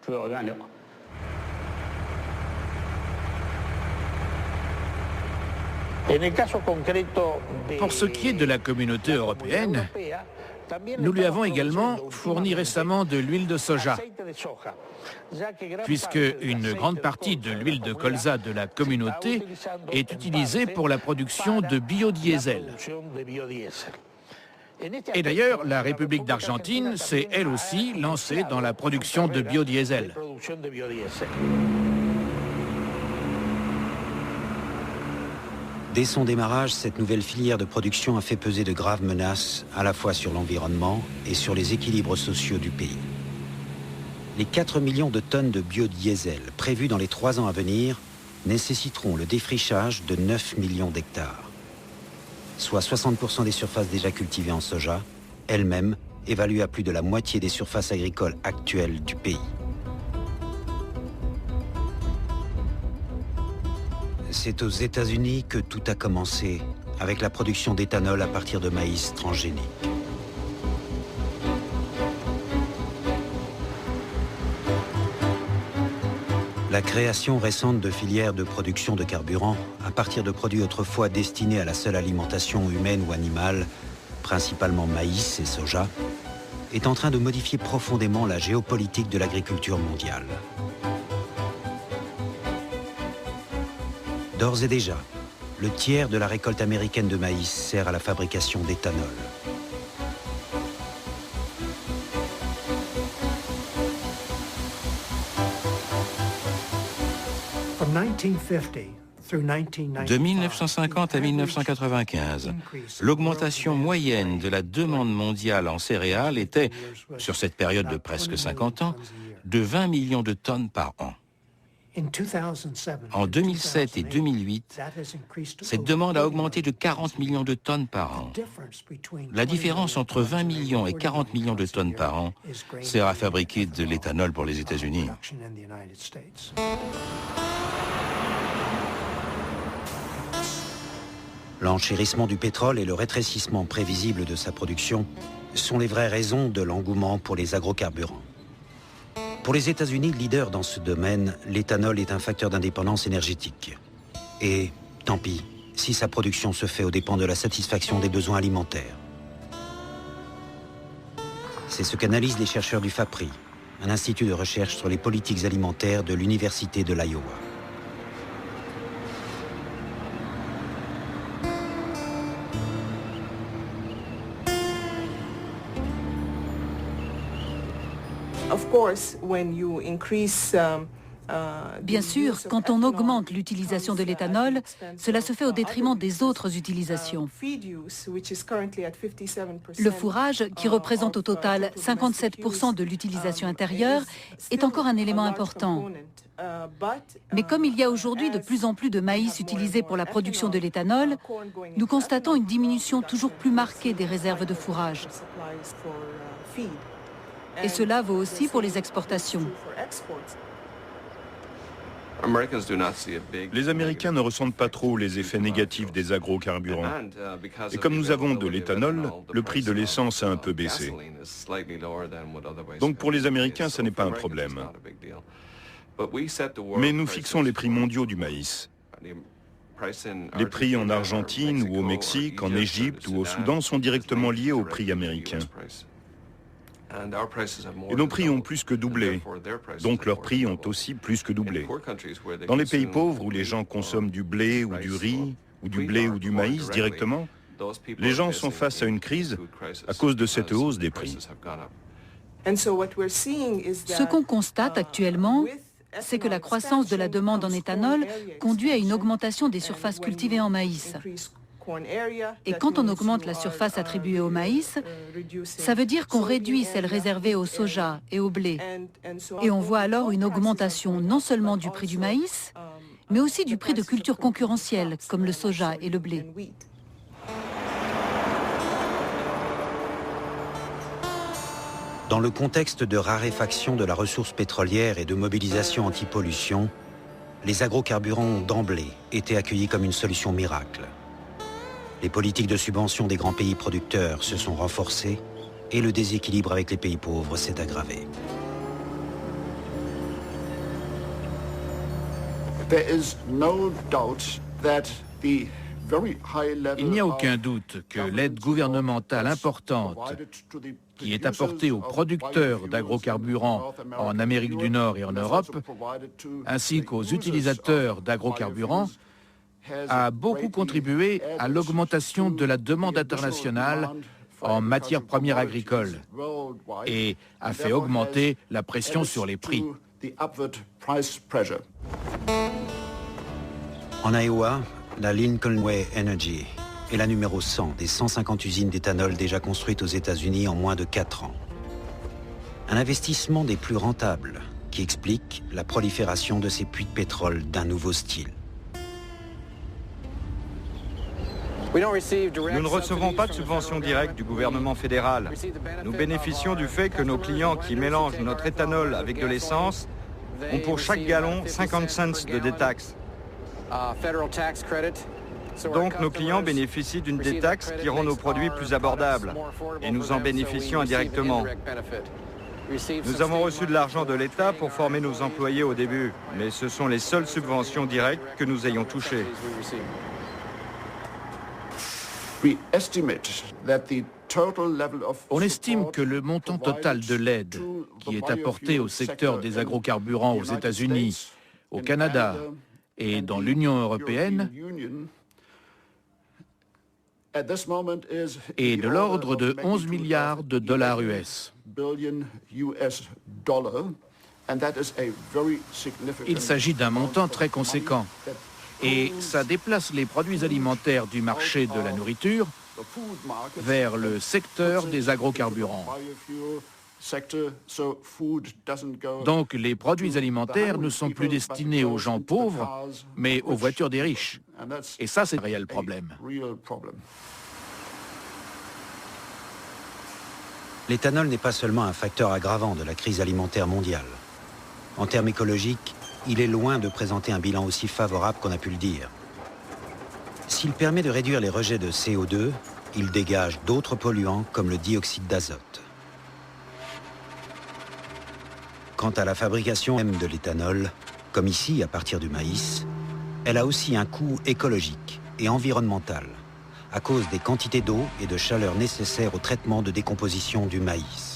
Pour ce qui est de la communauté européenne, nous lui avons également fourni récemment de l'huile de soja, puisque une grande partie de l'huile de colza de la communauté est utilisée pour la production de biodiesel. Et d'ailleurs, la République d'Argentine s'est elle aussi lancée dans la production de biodiesel. Dès son démarrage, cette nouvelle filière de production a fait peser de graves menaces à la fois sur l'environnement et sur les équilibres sociaux du pays. Les 4 millions de tonnes de biodiesel prévues dans les 3 ans à venir nécessiteront le défrichage de 9 millions d'hectares, soit 60% des surfaces déjà cultivées en soja, elles-mêmes évaluées à plus de la moitié des surfaces agricoles actuelles du pays. C'est aux États-Unis que tout a commencé, avec la production d'éthanol à partir de maïs transgénique. La création récente de filières de production de carburant, à partir de produits autrefois destinés à la seule alimentation humaine ou animale, principalement maïs et soja, est en train de modifier profondément la géopolitique de l'agriculture mondiale. D'ores et déjà, le tiers de la récolte américaine de maïs sert à la fabrication d'éthanol. De 1950 à 1995, l'augmentation moyenne de la demande mondiale en céréales était, sur cette période de presque 50 ans, de 20 millions de tonnes par an. En 2007 et 2008, cette demande a augmenté de 40 millions de tonnes par an. La différence entre 20 millions et 40 millions de tonnes par an sert à fabriquer de l'éthanol pour les États-Unis. L'enchérissement du pétrole et le rétrécissement prévisible de sa production sont les vraies raisons de l'engouement pour les agrocarburants. Pour les États-Unis, leader dans ce domaine, l'éthanol est un facteur d'indépendance énergétique. Et tant pis, si sa production se fait aux dépens de la satisfaction des besoins alimentaires. C'est ce qu'analysent les chercheurs du FAPRI, un institut de recherche sur les politiques alimentaires de l'Université de l'Iowa. Bien sûr, quand on augmente l'utilisation de l'éthanol, cela se fait au détriment des autres utilisations. Le fourrage, qui représente au total 57% de l'utilisation intérieure, est encore un élément important. Mais comme il y a aujourd'hui de plus en plus de maïs utilisé pour la production de l'éthanol, nous constatons une diminution toujours plus marquée des réserves de fourrage. Et cela vaut aussi pour les exportations. Les Américains ne ressentent pas trop les effets négatifs des agrocarburants. Et comme nous avons de l'éthanol, le prix de l'essence a un peu baissé. Donc pour les Américains, ce n'est pas un problème. Mais nous fixons les prix mondiaux du maïs. Les prix en Argentine ou au Mexique, en Égypte ou au Soudan sont directement liés aux prix américains. Et nos prix ont plus que doublé, donc leurs prix ont aussi plus que doublé. Dans les pays pauvres où les gens consomment du blé ou du riz, ou du blé ou du maïs directement, les gens sont face à une crise à cause de cette hausse des prix. Ce qu'on constate actuellement, c'est que la croissance de la demande en éthanol conduit à une augmentation des surfaces cultivées en maïs. Et quand on augmente la surface attribuée au maïs, ça veut dire qu'on réduit celle réservée au soja et au blé. Et on voit alors une augmentation non seulement du prix du maïs, mais aussi du prix de cultures concurrentielles comme le soja et le blé. Dans le contexte de raréfaction de la ressource pétrolière et de mobilisation anti-pollution, les agrocarburants ont d'emblée été accueillis comme une solution miracle. Les politiques de subvention des grands pays producteurs se sont renforcées et le déséquilibre avec les pays pauvres s'est aggravé. Il n'y a aucun doute que l'aide gouvernementale importante qui est apportée aux producteurs d'agrocarburants en Amérique du Nord et en Europe, ainsi qu'aux utilisateurs d'agrocarburants, a beaucoup contribué à l'augmentation de la demande internationale en matières premières agricoles et a fait augmenter la pression sur les prix. En Iowa, la Lincoln Way Energy est la numéro 100 des 150 usines d'éthanol déjà construites aux États-Unis en moins de 4 ans. Un investissement des plus rentables qui explique la prolifération de ces puits de pétrole d'un nouveau style. Nous ne recevons pas de subventions directes du gouvernement fédéral. Nous bénéficions du fait que nos clients qui mélangent notre éthanol avec de l'essence ont pour chaque gallon 50 cents de détaxe. Donc nos clients bénéficient d'une détaxe qui rend nos produits plus abordables et nous en bénéficions indirectement. Nous avons reçu de l'argent de l'État pour former nos employés au début, mais ce sont les seules subventions directes que nous ayons touchées. On estime que le montant total de l'aide qui est apporté au secteur des agrocarburants aux États-Unis, au Canada et dans l'Union européenne est de l'ordre de 11 milliards de dollars US. Il s'agit d'un montant très conséquent. Et ça déplace les produits alimentaires du marché de la nourriture vers le secteur des agrocarburants. Donc les produits alimentaires ne sont plus destinés aux gens pauvres, mais aux voitures des riches. Et ça, c'est un réel problème. L'éthanol n'est pas seulement un facteur aggravant de la crise alimentaire mondiale. En termes écologiques, il est loin de présenter un bilan aussi favorable qu'on a pu le dire. S'il permet de réduire les rejets de CO2, il dégage d'autres polluants comme le dioxyde d'azote. Quant à la fabrication même de l'éthanol, comme ici à partir du maïs, elle a aussi un coût écologique et environnemental à cause des quantités d'eau et de chaleur nécessaires au traitement de décomposition du maïs.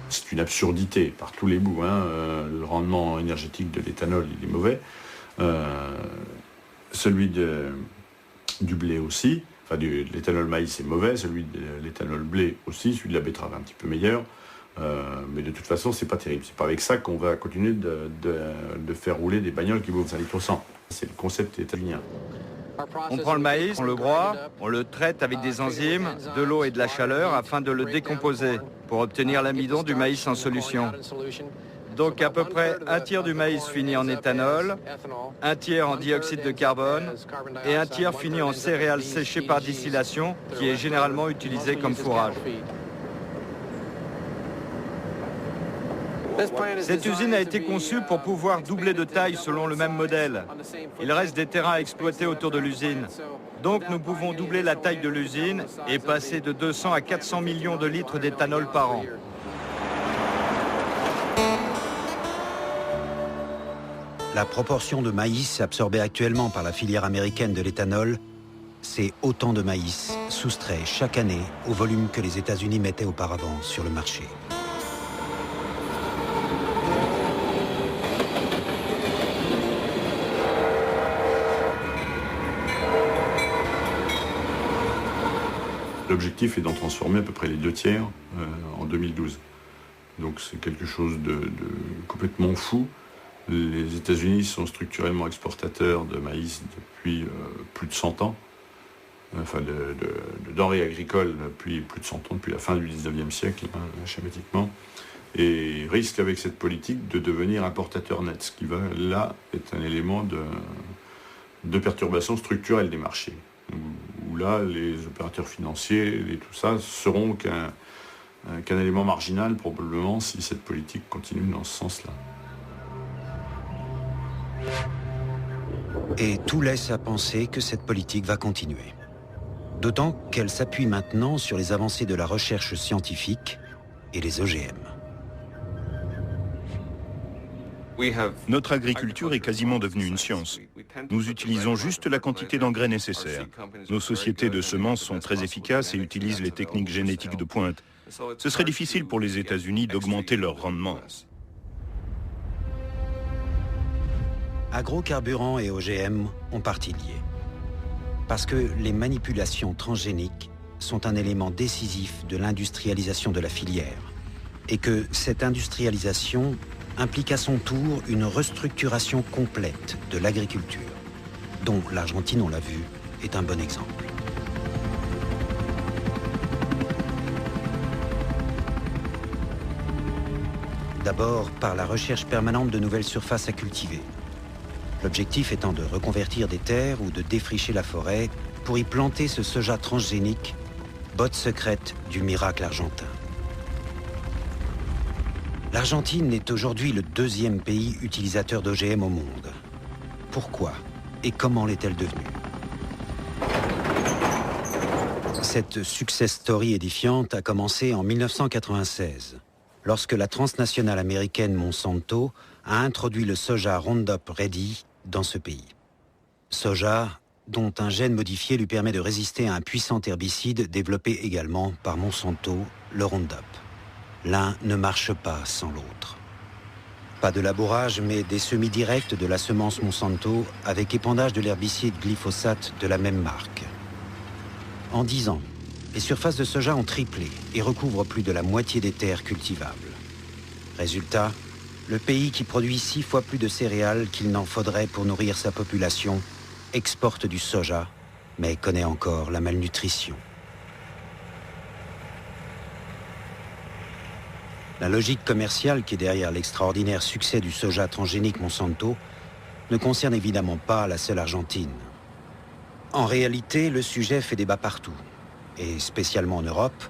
C'est une absurdité par tous les bouts. Le rendement énergétique de l'éthanol, il est mauvais. Celui du blé aussi. Enfin, l'éthanol maïs est mauvais, celui de l'éthanol blé aussi, celui de la betterave un petit peu meilleur. Mais de toute façon, c'est pas terrible. C'est pas avec ça qu'on va continuer de faire rouler des bagnoles qui bouffent 1 litre au 100. C'est le concept états-unien. On prend le maïs, on le broie, on le traite avec des enzymes, de l'eau et de la chaleur afin de le décomposer pour obtenir l'amidon du maïs en solution. Donc à peu près un tiers du maïs finit en éthanol, un tiers en dioxyde de carbone et un tiers finit en céréales séchées par distillation qui est généralement utilisé comme fourrage. Cette usine a été conçue pour pouvoir doubler de taille selon le même modèle. Il reste des terrains à exploiter autour de l'usine. Donc nous pouvons doubler la taille de l'usine et passer de 200 à 400 millions de litres d'éthanol par an. La proportion de maïs absorbée actuellement par la filière américaine de l'éthanol, c'est autant de maïs soustrait chaque année au volume que les États-Unis mettaient auparavant sur le marché. L'objectif est d'en transformer à peu près les 2 tiers en 2012. Donc c'est quelque chose de complètement fou. Les États-Unis sont structurellement exportateurs de maïs depuis plus de 100 ans, enfin de denrées agricoles depuis plus de 100 ans, depuis la fin du 19e siècle, schématiquement, et risquent avec cette politique de devenir importateur net, ce qui va, là, est un élément de perturbation structurelle des marchés, où là, les opérateurs financiers et tout ça seront qu'un élément marginal, probablement, si cette politique continue dans ce sens-là. Et tout laisse à penser que cette politique va continuer. D'autant qu'elle s'appuie maintenant sur les avancées de la recherche scientifique et les OGM. Notre agriculture est quasiment devenue une science. Nous utilisons juste la quantité d'engrais nécessaire. Nos sociétés de semences sont très efficaces et utilisent les techniques génétiques de pointe. Ce serait difficile pour les États-Unis d'augmenter leur rendement. Agrocarburants et OGM ont partie liée. Parce que les manipulations transgéniques sont un élément décisif de l'industrialisation de la filière. Et que cette industrialisation implique à son tour une restructuration complète de l'agriculture, dont l'Argentine, on l'a vu, est un bon exemple. D'abord par la recherche permanente de nouvelles surfaces à cultiver. L'objectif étant de reconvertir des terres ou de défricher la forêt pour y planter ce soja transgénique, botte secrète du miracle argentin. L'Argentine est aujourd'hui le 2e pays utilisateur d'OGM au monde. Pourquoi et comment l'est-elle devenue? Cette success story édifiante a commencé en 1996, lorsque la transnationale américaine Monsanto a introduit le soja Roundup Ready dans ce pays. Soja dont un gène modifié lui permet de résister à un puissant herbicide développé également par Monsanto, le Roundup. L'un ne marche pas sans l'autre. Pas de labourage, mais des semis directs de la semence Monsanto avec épandage de l'herbicide glyphosate de la même marque. En 10 ans, les surfaces de soja ont triplé et recouvrent plus de la moitié des terres cultivables. Résultat, le pays qui produit 6 fois plus de céréales qu'il n'en faudrait pour nourrir sa population exporte du soja, mais connaît encore la malnutrition. La logique commerciale qui est derrière l'extraordinaire succès du soja transgénique Monsanto ne concerne évidemment pas la seule Argentine. En réalité, le sujet fait débat partout, et spécialement en Europe,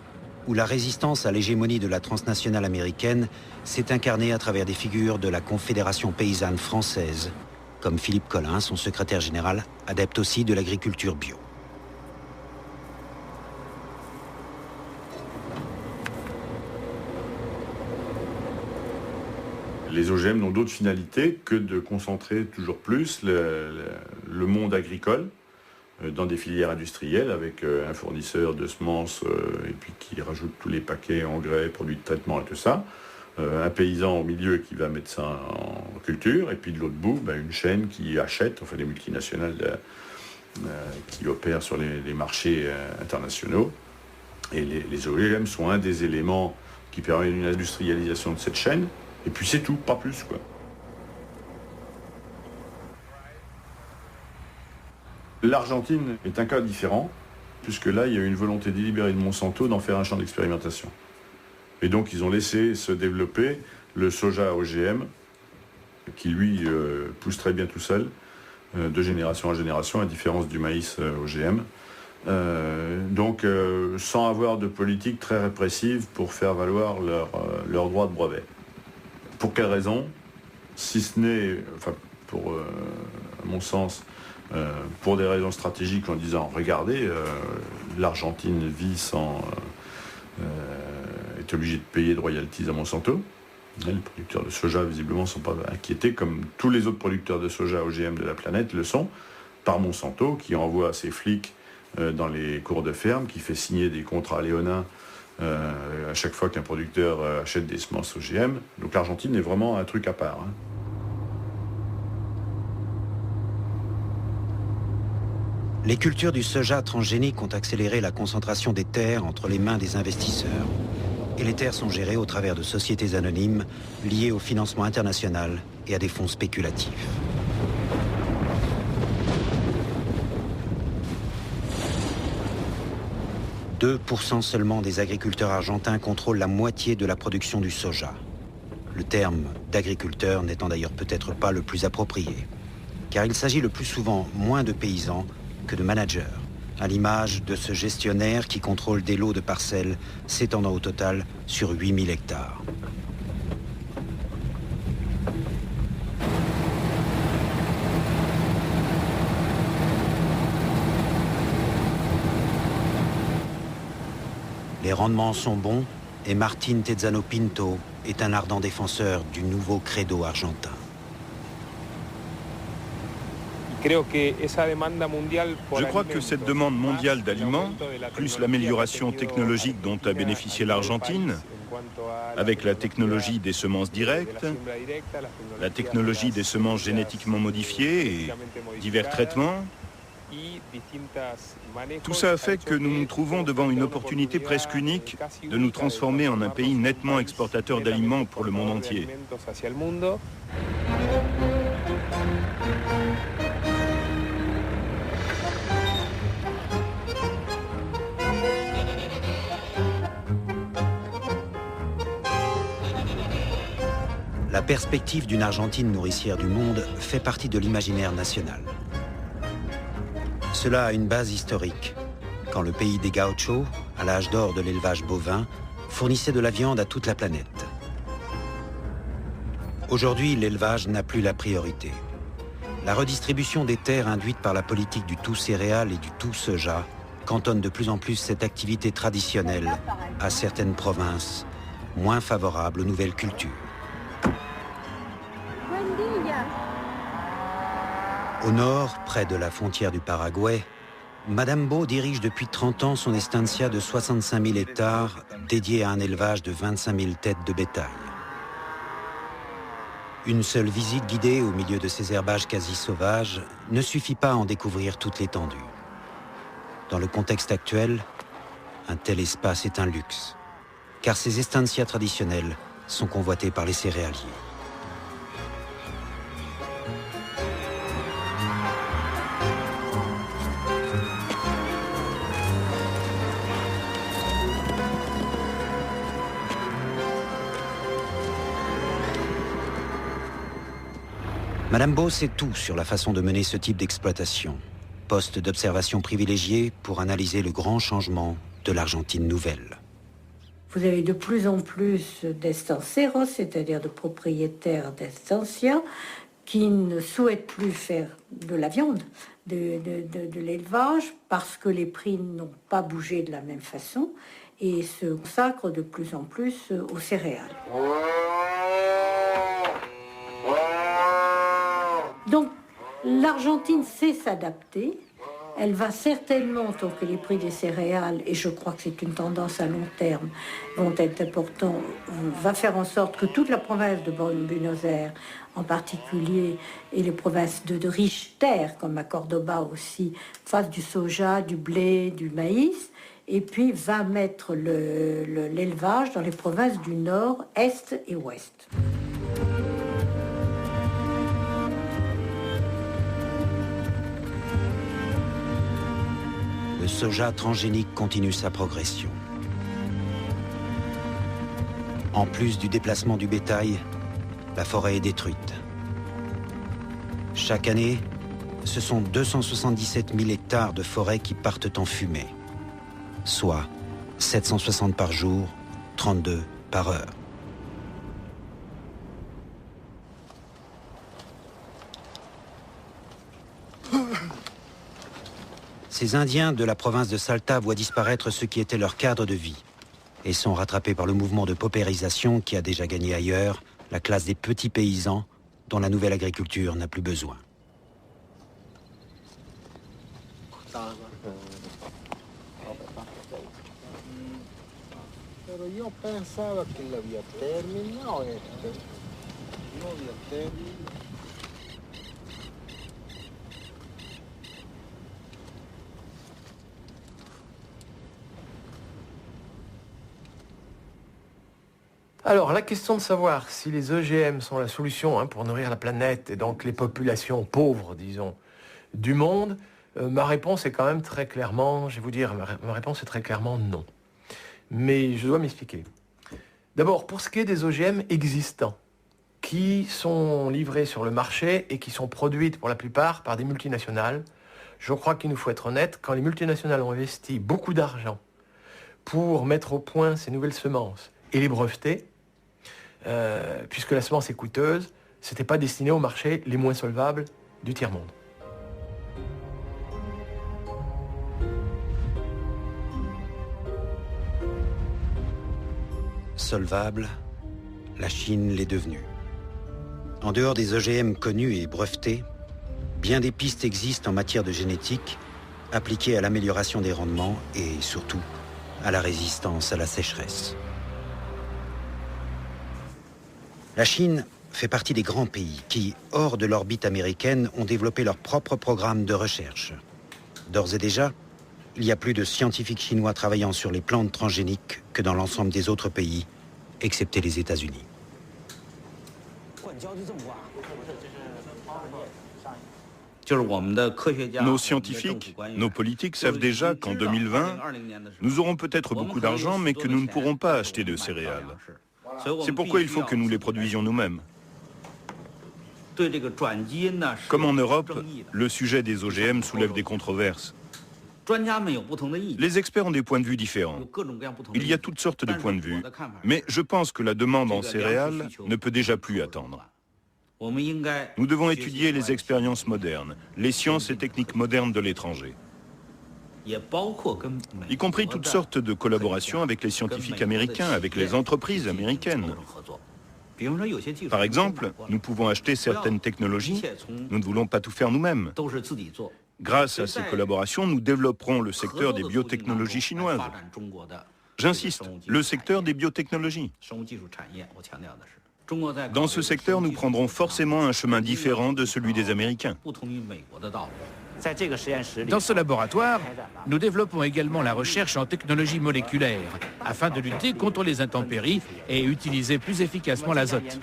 où la résistance à l'hégémonie de la transnationale américaine s'est incarnée à travers des figures de la Confédération paysanne française, comme Philippe Collin, son secrétaire général, adepte aussi de l'agriculture bio. Les OGM n'ont d'autre finalité que de concentrer toujours plus le monde agricole dans des filières industrielles avec un fournisseur de semences et puis qui rajoute tous les paquets, engrais, produits de traitement et tout ça. Un paysan au milieu qui va mettre ça en culture et puis de l'autre bout, une chaîne qui achète, enfin des multinationales qui opèrent sur les marchés internationaux. Et les OGM sont un des éléments qui permet une industrialisation de cette chaîne. Et puis c'est tout, pas plus, quoi. L'Argentine est un cas différent, puisque là, il y a eu une volonté délibérée de Monsanto d'en faire un champ d'expérimentation. Et donc, ils ont laissé se développer le soja OGM, qui lui pousse très bien tout seul, de génération en génération, à différence du maïs OGM. Donc, sans avoir de politique très répressive pour faire valoir leur droit de brevet. Pour quelle raison? Si ce n'est, enfin, à mon sens, pour des raisons stratégiques en disant, regardez, l'Argentine vit sans... est obligée de payer de royalties à Monsanto. Les producteurs de soja, visiblement, ne sont pas inquiétés, comme tous les autres producteurs de soja OGM de la planète le sont, par Monsanto, qui envoie ses flics dans les cours de ferme, qui fait signer des contrats léonins à chaque fois qu'un producteur achète des semences OGM. Donc l'Argentine est vraiment un truc à part. Hein. Les cultures du soja transgénique ont accéléré la concentration des terres entre les mains des investisseurs. Et les terres sont gérées au travers de sociétés anonymes liées au financement international et à des fonds spéculatifs. « 2% seulement des agriculteurs argentins contrôlent la moitié de la production du soja. Le terme d'agriculteur n'étant d'ailleurs peut-être pas le plus approprié, car il s'agit le plus souvent moins de paysans que de managers, à l'image de ce gestionnaire qui contrôle des lots de parcelles s'étendant au total sur 8000 hectares. Les rendements sont bons et Martín Tezzano Pinto est un ardent défenseur du nouveau credo argentin. Je crois que cette demande mondiale d'aliments, plus l'amélioration technologique dont a bénéficié l'Argentine, avec la technologie des semences directes, la technologie des semences génétiquement modifiées et divers traitements, tout ça a fait que nous nous trouvons devant une opportunité presque unique de nous transformer en un pays nettement exportateur d'aliments pour le monde entier. La perspective d'une Argentine nourricière du monde fait partie de l'imaginaire national. Cela a une base historique, quand le pays des gauchos, à l'âge d'or de l'élevage bovin, fournissait de la viande à toute la planète. Aujourd'hui, l'élevage n'a plus la priorité. La redistribution des terres induite par la politique du tout céréales et du tout soja cantonne de plus en plus cette activité traditionnelle à certaines provinces moins favorables aux nouvelles cultures. Au nord, près de la frontière du Paraguay, Madame Beau dirige depuis 30 ans son estancia de 65 000 hectares dédiée à un élevage de 25 000 têtes de bétail. Une seule visite guidée au milieu de ces herbages quasi sauvages ne suffit pas à en découvrir toute l'étendue. Dans le contexte actuel, un tel espace est un luxe, car ces estancias traditionnelles sont convoitées par les céréaliers. Madame Beau sait tout sur la façon de mener ce type d'exploitation. Poste d'observation privilégié pour analyser le grand changement de l'Argentine nouvelle. Vous avez de plus en plus d'estancieros, c'est-à-dire de propriétaires d'estancia, qui ne souhaitent plus faire de la viande, de l'élevage, parce que les prix n'ont pas bougé de la même façon et se consacrent de plus en plus aux céréales. Donc, l'Argentine sait s'adapter elle va certainement, tant que les prix des céréales, et je crois que c'est une tendance à long terme, vont être importants, va faire en sorte que toute la province de Buenos Aires, en particulier, et les provinces de riches terres, comme à Cordoba aussi, fassent du soja, du blé, du maïs, et puis va mettre l'élevage dans les provinces du nord, est et ouest. Le soja transgénique continue sa progression. En plus du déplacement du bétail, la forêt est détruite. Chaque année, ce sont 277 000 hectares de forêt qui partent en fumée, soit 760 par jour, 32 par heure. Ces Indiens de la province de Salta voient disparaître ce qui était leur cadre de vie et sont rattrapés par le mouvement de paupérisation qui a déjà gagné ailleurs la classe des petits paysans dont la nouvelle agriculture n'a plus besoin. Alors, la question de savoir si les OGM sont la solution pour nourrir la planète et donc les populations pauvres, disons, du monde, ma réponse est quand même très clairement, je vais vous dire, ma réponse est très clairement non. Mais je dois m'expliquer. D'abord, pour ce qui est des OGM existants, qui sont livrés sur le marché et qui sont produites pour la plupart par des multinationales, je crois qu'il nous faut être honnête, quand les multinationales ont investi beaucoup d'argent pour mettre au point ces nouvelles semences et les breveter, puisque la semence est coûteuse, ce n'était pas destiné aux marchés les moins solvables du tiers-monde. Solvable, la Chine l'est devenue. En dehors des OGM connus et brevetés, bien des pistes existent en matière de génétique appliquées à l'amélioration des rendements et surtout à la résistance à la sécheresse. La Chine fait partie des grands pays qui, hors de l'orbite américaine, ont développé leur propre programme de recherche. D'ores et déjà, il y a plus de scientifiques chinois travaillant sur les plantes transgéniques que dans l'ensemble des autres pays, excepté les États-Unis. Nos scientifiques, nos politiques savent déjà qu'en 2020, nous aurons peut-être beaucoup d'argent, mais que nous ne pourrons pas acheter de céréales. C'est pourquoi il faut que nous les produisions nous-mêmes. Comme en Europe, le sujet des OGM soulève des controverses. Les experts ont des points de vue différents. Il y a toutes sortes de points de vue, mais je pense que la demande en céréales ne peut déjà plus attendre. Nous devons étudier les expériences modernes, les sciences et techniques modernes de l'étranger, y compris toutes sortes de collaborations avec les scientifiques américains, avec les entreprises américaines. Par exemple, nous pouvons acheter certaines technologies, nous ne voulons pas tout faire nous-mêmes. Grâce à ces collaborations, nous développerons le secteur des biotechnologies chinoises. J'insiste, le secteur des biotechnologies. Dans ce secteur, nous prendrons forcément un chemin différent de celui des Américains. Dans ce laboratoire, nous développons également la recherche en technologie moléculaire afin de lutter contre les intempéries et utiliser plus efficacement l'azote.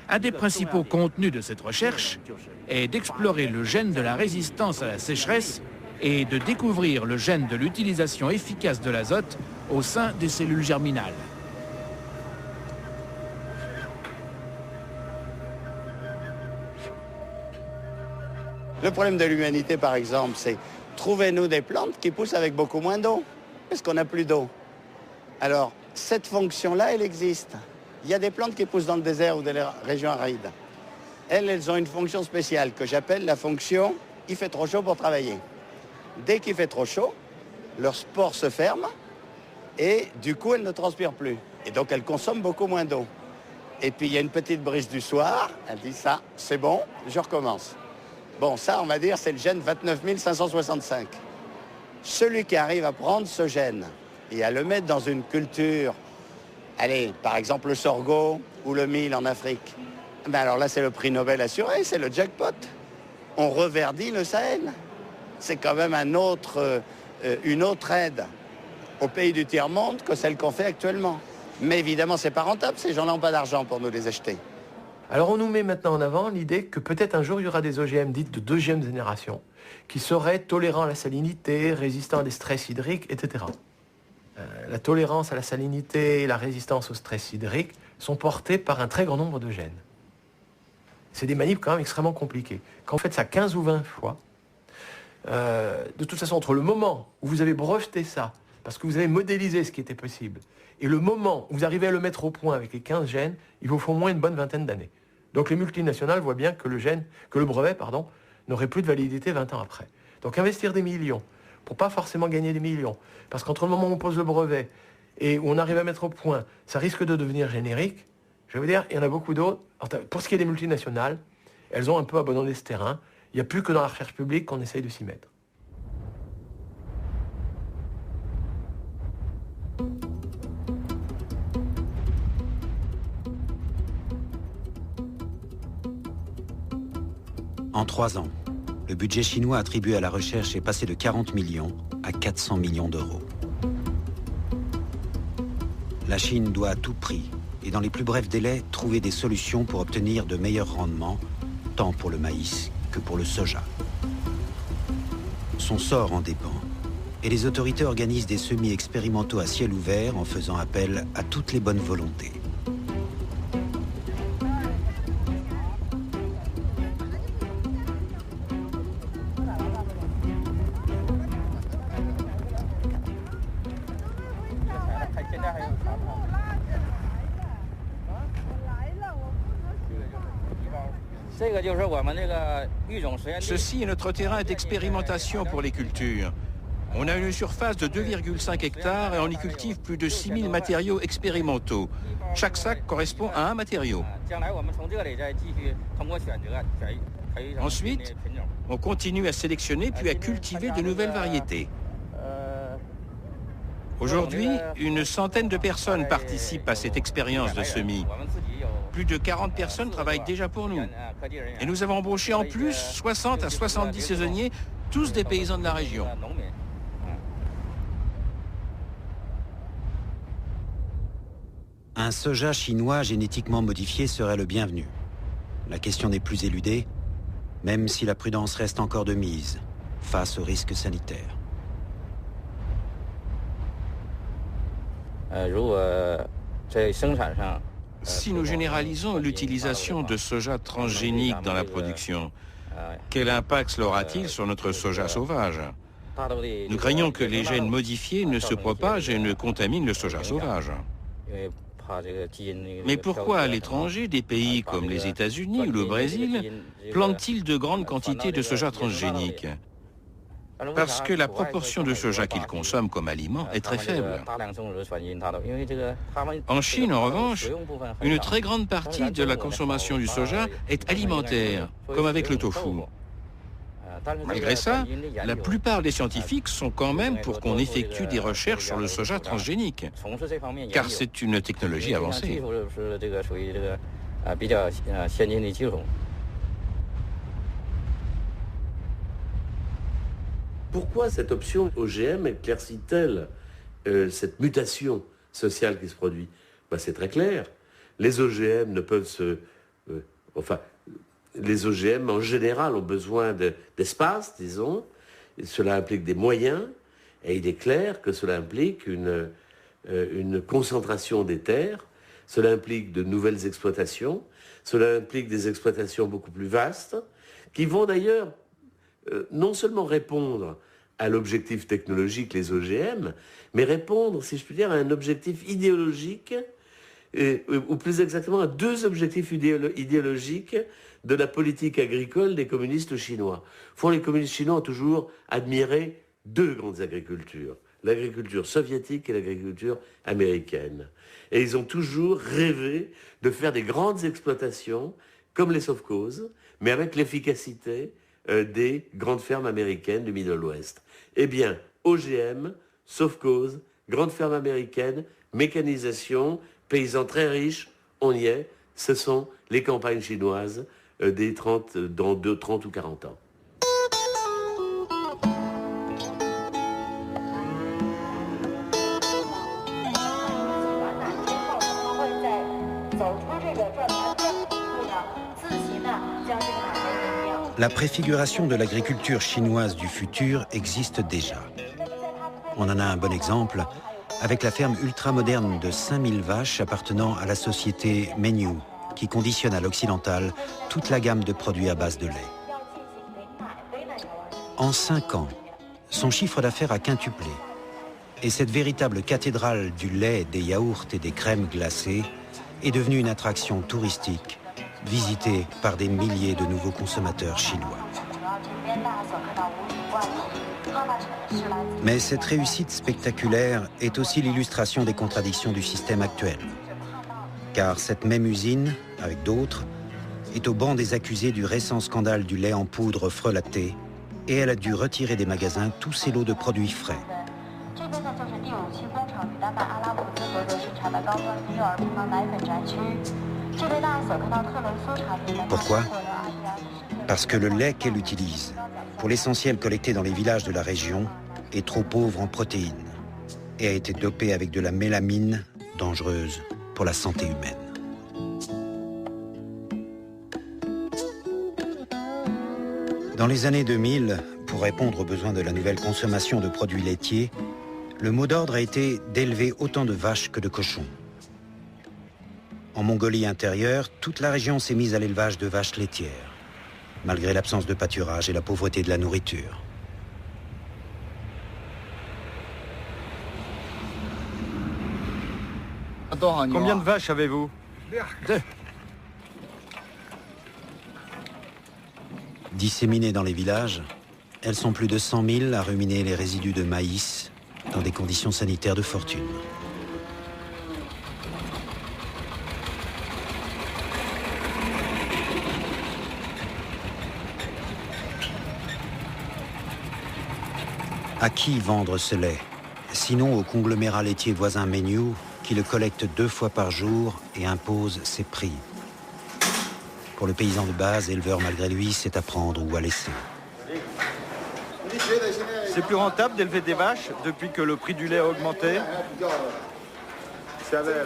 Un des principaux contenus de cette recherche est d'explorer le gène de la résistance à la sécheresse et de découvrir le gène de l'utilisation efficace de l'azote au sein des cellules germinales. Le problème de l'humanité, par exemple, c'est trouvez-nous des plantes qui poussent avec beaucoup moins d'eau, parce qu'on n'a plus d'eau. Alors, cette fonction-là, elle existe. Il y a des plantes qui poussent dans le désert ou dans les régions arides. Elles ont une fonction spéciale que j'appelle la fonction « il fait trop chaud pour travailler ». Dès qu'il fait trop chaud, leurs spores se ferment et du coup, elles ne transpirent plus. Et donc, elles consomment beaucoup moins d'eau. Et puis, il y a une petite brise du soir, elle dit ça, c'est bon, je recommence. Bon, ça, on va dire, c'est le gène 29 565. Celui qui arrive à prendre ce gène et à le mettre dans une culture, allez, par exemple le sorgho ou le mil en Afrique, ben alors là c'est le prix Nobel assuré, c'est le jackpot. On reverdit le Sahel. C'est quand même une autre aide aux pays du tiers-monde que celle qu'on fait actuellement. Mais évidemment, c'est pas rentable, ces gens-là n'ont pas d'argent pour nous les acheter. Alors on nous met maintenant en avant l'idée que peut-être un jour il y aura des OGM dites de deuxième génération qui seraient tolérants à la salinité, résistants à des stress hydriques, etc. La tolérance à la salinité et la résistance au stress hydrique sont portées par un très grand nombre de gènes. C'est des manips quand même extrêmement compliquées. Quand vous faites ça 15 ou 20 fois, de toute façon, entre le moment où vous avez breveté ça, parce que vous avez modélisé ce qui était possible, et le moment où vous arrivez à le mettre au point avec les 15 gènes, il vous faut au moins une bonne vingtaine d'années. Donc les multinationales voient bien que le brevet n'aurait plus de validité 20 ans après. Donc investir des millions, pour pas forcément gagner des millions, parce qu'entre le moment où on pose le brevet et où on arrive à mettre au point, ça risque de devenir générique. Je vais vous dire, il y en a beaucoup d'autres. Pour ce qui est des multinationales, elles ont un peu abandonné ce terrain. Il n'y a plus que dans la recherche publique qu'on essaye de s'y mettre. En 3 ans, le budget chinois attribué à la recherche est passé de 40 millions à 400 millions d'euros. La Chine doit à tout prix, et dans les plus brefs délais, trouver des solutions pour obtenir de meilleurs rendements, tant pour le maïs que pour le soja. Son sort en dépend, et les autorités organisent des semis expérimentaux à ciel ouvert en faisant appel à toutes les bonnes volontés. Ceci est notre terrain d'expérimentation pour les cultures. On a une surface de 2,5 hectares et on y cultive plus de 6000 matériaux expérimentaux. Chaque sac correspond à un matériau. Ensuite, on continue à sélectionner puis à cultiver de nouvelles variétés. Aujourd'hui, une centaine de personnes participent à cette expérience de semis. Plus de 40 personnes travaillent déjà pour nous. Et nous avons embauché en plus 60 à 70 saisonniers, tous des paysans de la région. Un soja chinois génétiquement modifié serait le bienvenu. La question n'est plus éludée, même si la prudence reste encore de mise face aux risques sanitaires. Si nous généralisons l'utilisation de soja transgénique dans la production, quel impact cela aura-t-il sur notre soja sauvage? Nous craignons que les gènes modifiés ne se propagent et ne contaminent le soja sauvage. Mais pourquoi à l'étranger, des pays comme les États-Unis ou le Brésil plantent-ils de grandes quantités de soja transgénique? Parce que la proportion de soja qu'ils consomment comme aliment est très faible. En Chine, en revanche, une très grande partie de la consommation du soja est alimentaire, comme avec le tofu. Malgré ça, la plupart des scientifiques sont quand même pour qu'on effectue des recherches sur le soja transgénique, car c'est une technologie avancée. Pourquoi cette option OGM éclaircit-elle cette mutation sociale qui se produit? C'est très clair. Les OGM ne peuvent se... les OGM en général ont besoin d'espace, disons. Et cela implique des moyens. Et il est clair que cela implique une concentration des terres. Cela implique de nouvelles exploitations. Cela implique des exploitations beaucoup plus vastes, qui vont d'ailleurs non seulement répondre à l'objectif technologique, les OGM, mais répondre, si je puis dire, à un objectif idéologique, ou plus exactement à deux objectifs idéologiques de la politique agricole des communistes chinois. Les communistes chinois ont toujours admiré deux grandes agricultures, l'agriculture soviétique et l'agriculture américaine. Et ils ont toujours rêvé de faire des grandes exploitations, comme les sovkhozes, mais avec l'efficacité des grandes fermes américaines du Middle West. Eh bien, OGM, sauf cause, grande ferme américaine, mécanisation, paysans très riches, on y est. Ce sont les campagnes chinoises dans 30 ou 40 ans. La préfiguration de l'agriculture chinoise du futur existe déjà. On en a un bon exemple avec la ferme ultramoderne de 5000 vaches appartenant à la société Mengniu, qui conditionne à l'occidental toute la gamme de produits à base de lait. En 5 ans, son chiffre d'affaires a quintuplé. Et cette véritable cathédrale du lait, des yaourts et des crèmes glacées est devenue une attraction touristique visitée par des milliers de nouveaux consommateurs chinois. Mais cette réussite spectaculaire est aussi l'illustration des contradictions du système actuel. Car cette même usine, avec d'autres, est au banc des accusés du récent scandale du lait en poudre frelaté et elle a dû retirer des magasins tous ses lots de produits frais. Pourquoi ? Parce que le lait qu'elle utilise, pour l'essentiel collecté dans les villages de la région, est trop pauvre en protéines et a été dopé avec de la mélamine dangereuse pour la santé humaine. Dans les années 2000, pour répondre aux besoins de la nouvelle consommation de produits laitiers, le mot d'ordre a été d'élever autant de vaches que de cochons. En Mongolie intérieure, toute la région s'est mise à l'élevage de vaches laitières, malgré l'absence de pâturage et la pauvreté de la nourriture. Combien de vaches avez-vous? 2. Disséminées dans les villages, elles sont plus de 100 000 à ruminer les résidus de maïs dans des conditions sanitaires de fortune. À qui vendre ce lait? Sinon au conglomérat laitier voisin Mengniu, qui le collecte 2 fois par jour et impose ses prix. Pour le paysan de base, éleveur malgré lui, c'est à prendre ou à laisser. C'est plus rentable d'élever des vaches depuis que le prix du lait a augmenté?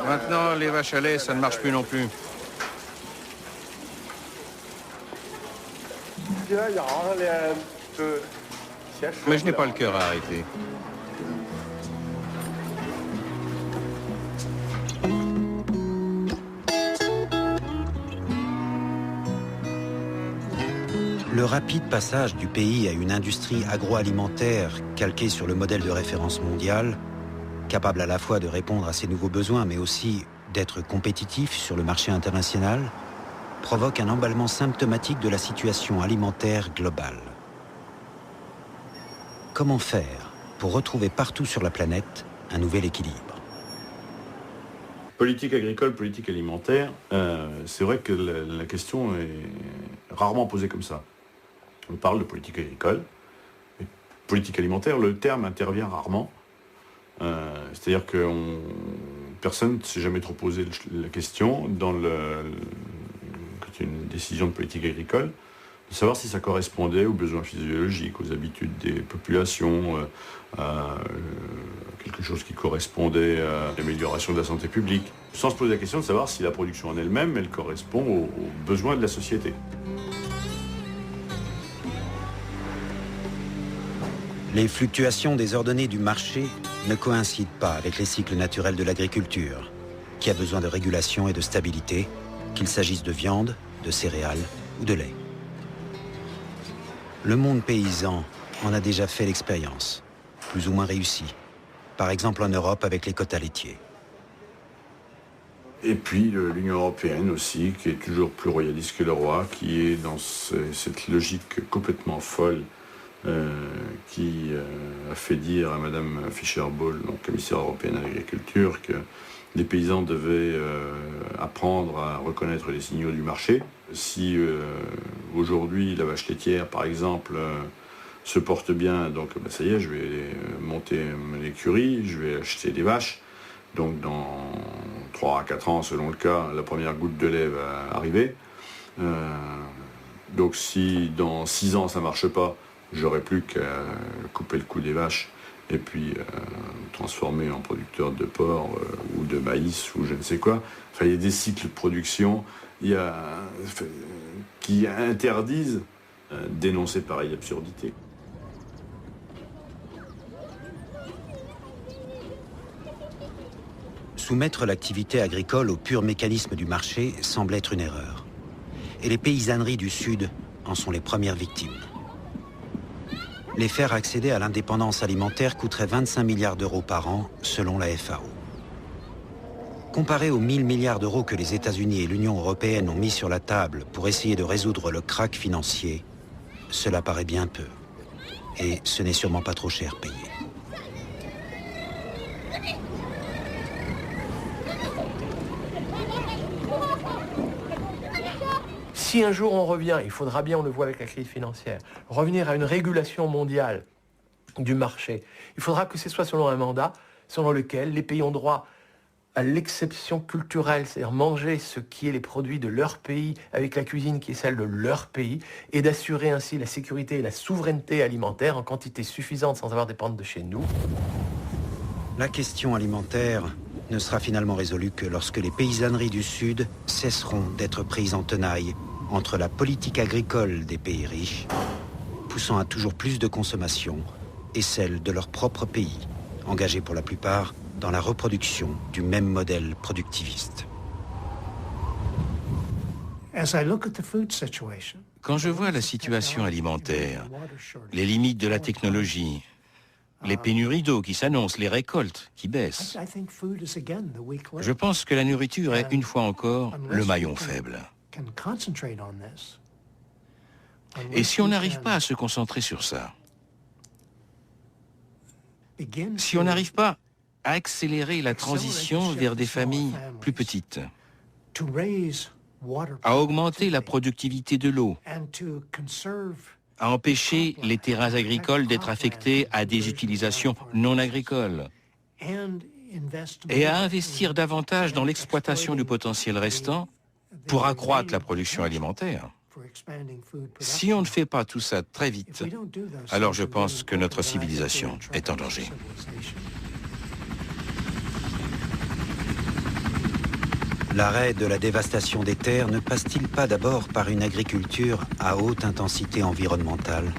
Maintenant, les vaches à lait, ça ne marche plus non plus. Mais je n'ai pas le cœur à arrêter. Le rapide passage du pays à une industrie agroalimentaire calquée sur le modèle de référence mondiale, capable à la fois de répondre à ses nouveaux besoins, mais aussi d'être compétitif sur le marché international, provoque un emballement symptomatique de la situation alimentaire globale. Comment faire pour retrouver partout sur la planète un nouvel équilibre? Politique agricole, politique alimentaire, c'est vrai que la question est rarement posée comme ça. On parle de politique agricole, mais politique alimentaire, le terme intervient rarement. C'est-à-dire que personne ne s'est jamais trop posé la question quand il y a une décision de politique agricole, de savoir si ça correspondait aux besoins physiologiques, aux habitudes des populations, à quelque chose qui correspondait à l'amélioration de la santé publique, sans se poser la question de savoir si la production en elle-même, elle correspond aux besoins de la société. Les fluctuations désordonnées du marché ne coïncident pas avec les cycles naturels de l'agriculture, qui a besoin de régulation et de stabilité, qu'il s'agisse de viande, de céréales ou de lait. Le monde paysan en a déjà fait l'expérience, plus ou moins réussie. Par exemple en Europe avec les quotas laitiers. Et puis l'Union européenne aussi, qui est toujours plus royaliste que le roi, qui est dans cette logique complètement folle qui a fait dire à Madame Fischer-Boel, donc commissaire européenne à l'agriculture, que les paysans devaient apprendre à reconnaître les signaux du marché. Si aujourd'hui la vache laitière, par exemple, se porte bien, donc ça y est, je vais monter l'écurie, je vais acheter des vaches. Donc dans 3 à 4 ans, selon le cas, la première goutte de lait va arriver. Donc si dans 6 ans ça ne marche pas, j'aurai plus qu'à couper le cou des vaches et puis transformer en producteur de porc ou de maïs ou je ne sais quoi. Enfin, il y a des cycles de production qui interdisent d'énoncer pareille absurdité. Soumettre l'activité agricole au pur mécanisme du marché semble être une erreur. Et les paysanneries du Sud en sont les premières victimes. Les faire accéder à l'indépendance alimentaire coûterait 25 milliards d'euros par an, selon la FAO. Comparé aux 1000 milliards d'euros que les États-Unis et l'Union européenne ont mis sur la table pour essayer de résoudre le krach financier, cela paraît bien peu. Et ce n'est sûrement pas trop cher payé. Si un jour on revient, il faudra bien, on le voit avec la crise financière, revenir à une régulation mondiale du marché. Il faudra que ce soit selon un mandat selon lequel les pays ont droit à l'exception culturelle, c'est-à-dire manger ce qui est les produits de leur pays avec la cuisine qui est celle de leur pays, et d'assurer ainsi la sécurité et la souveraineté alimentaire en quantité suffisante sans avoir à dépendre de chez nous. La question alimentaire ne sera finalement résolue que lorsque les paysanneries du Sud cesseront d'être prises en tenaille entre la politique agricole des pays riches, poussant à toujours plus de consommation, et celle de leur propre pays, engagés pour la plupart dans la reproduction du même modèle productiviste. Quand je vois la situation alimentaire, les limites de la technologie, les pénuries d'eau qui s'annoncent, les récoltes qui baissent, je pense que la nourriture est, une fois encore, le maillon faible. Et si on n'arrive pas à se concentrer sur ça, si on n'arrive pas à accélérer la transition vers des familles plus petites, à augmenter la productivité de l'eau, à empêcher les terrains agricoles d'être affectés à des utilisations non agricoles, et à investir davantage dans l'exploitation du potentiel restant pour accroître la production alimentaire. Si on ne fait pas tout ça très vite, alors je pense que notre civilisation est en danger. L'arrêt de la dévastation des terres ne passe-t-il pas d'abord par une agriculture à haute intensité environnementale?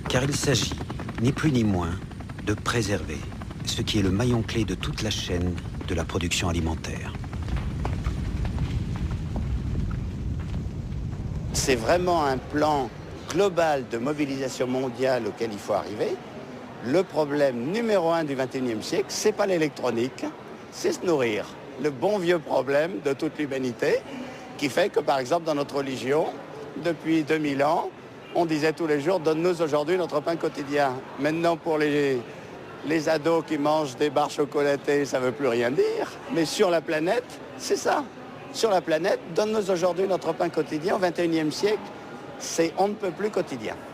Car il s'agit, ni plus ni moins, de préserver ce qui est le maillon clé de toute la chaîne de la production alimentaire. C'est vraiment un plan global de mobilisation mondiale auquel il faut arriver. Le problème numéro 1 du XXIe siècle, c'est pas l'électronique, c'est se nourrir. Le bon vieux problème de toute l'humanité qui fait que, par exemple, dans notre religion, depuis 2000 ans, on disait tous les jours « Donne-nous aujourd'hui notre pain quotidien ». Maintenant, pour les ados qui mangent des barres chocolatées, ça ne veut plus rien dire. Mais sur la planète, c'est ça. Sur la planète, donne-nous aujourd'hui notre pain quotidien. Au XXIe siècle, c'est on ne peut plus quotidien. «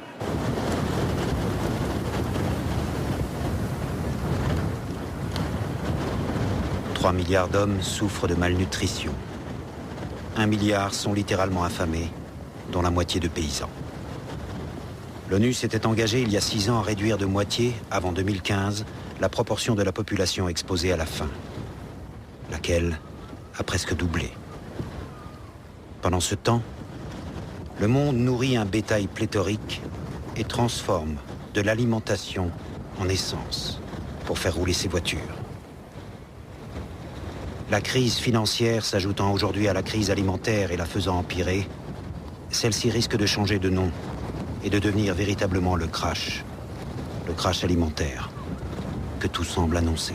3 milliards d'hommes souffrent de malnutrition. 1 milliard sont littéralement affamés, dont la moitié de paysans. L'ONU s'était engagée il y a 6 ans à réduire de moitié, avant 2015, la proportion de la population exposée à la faim, laquelle a presque doublé. Pendant ce temps, le monde nourrit un bétail pléthorique et transforme de l'alimentation en essence pour faire rouler ses voitures. La crise financière s'ajoutant aujourd'hui à la crise alimentaire et la faisant empirer, celle-ci risque de changer de nom et de devenir véritablement le crash alimentaire que tout semble annoncer.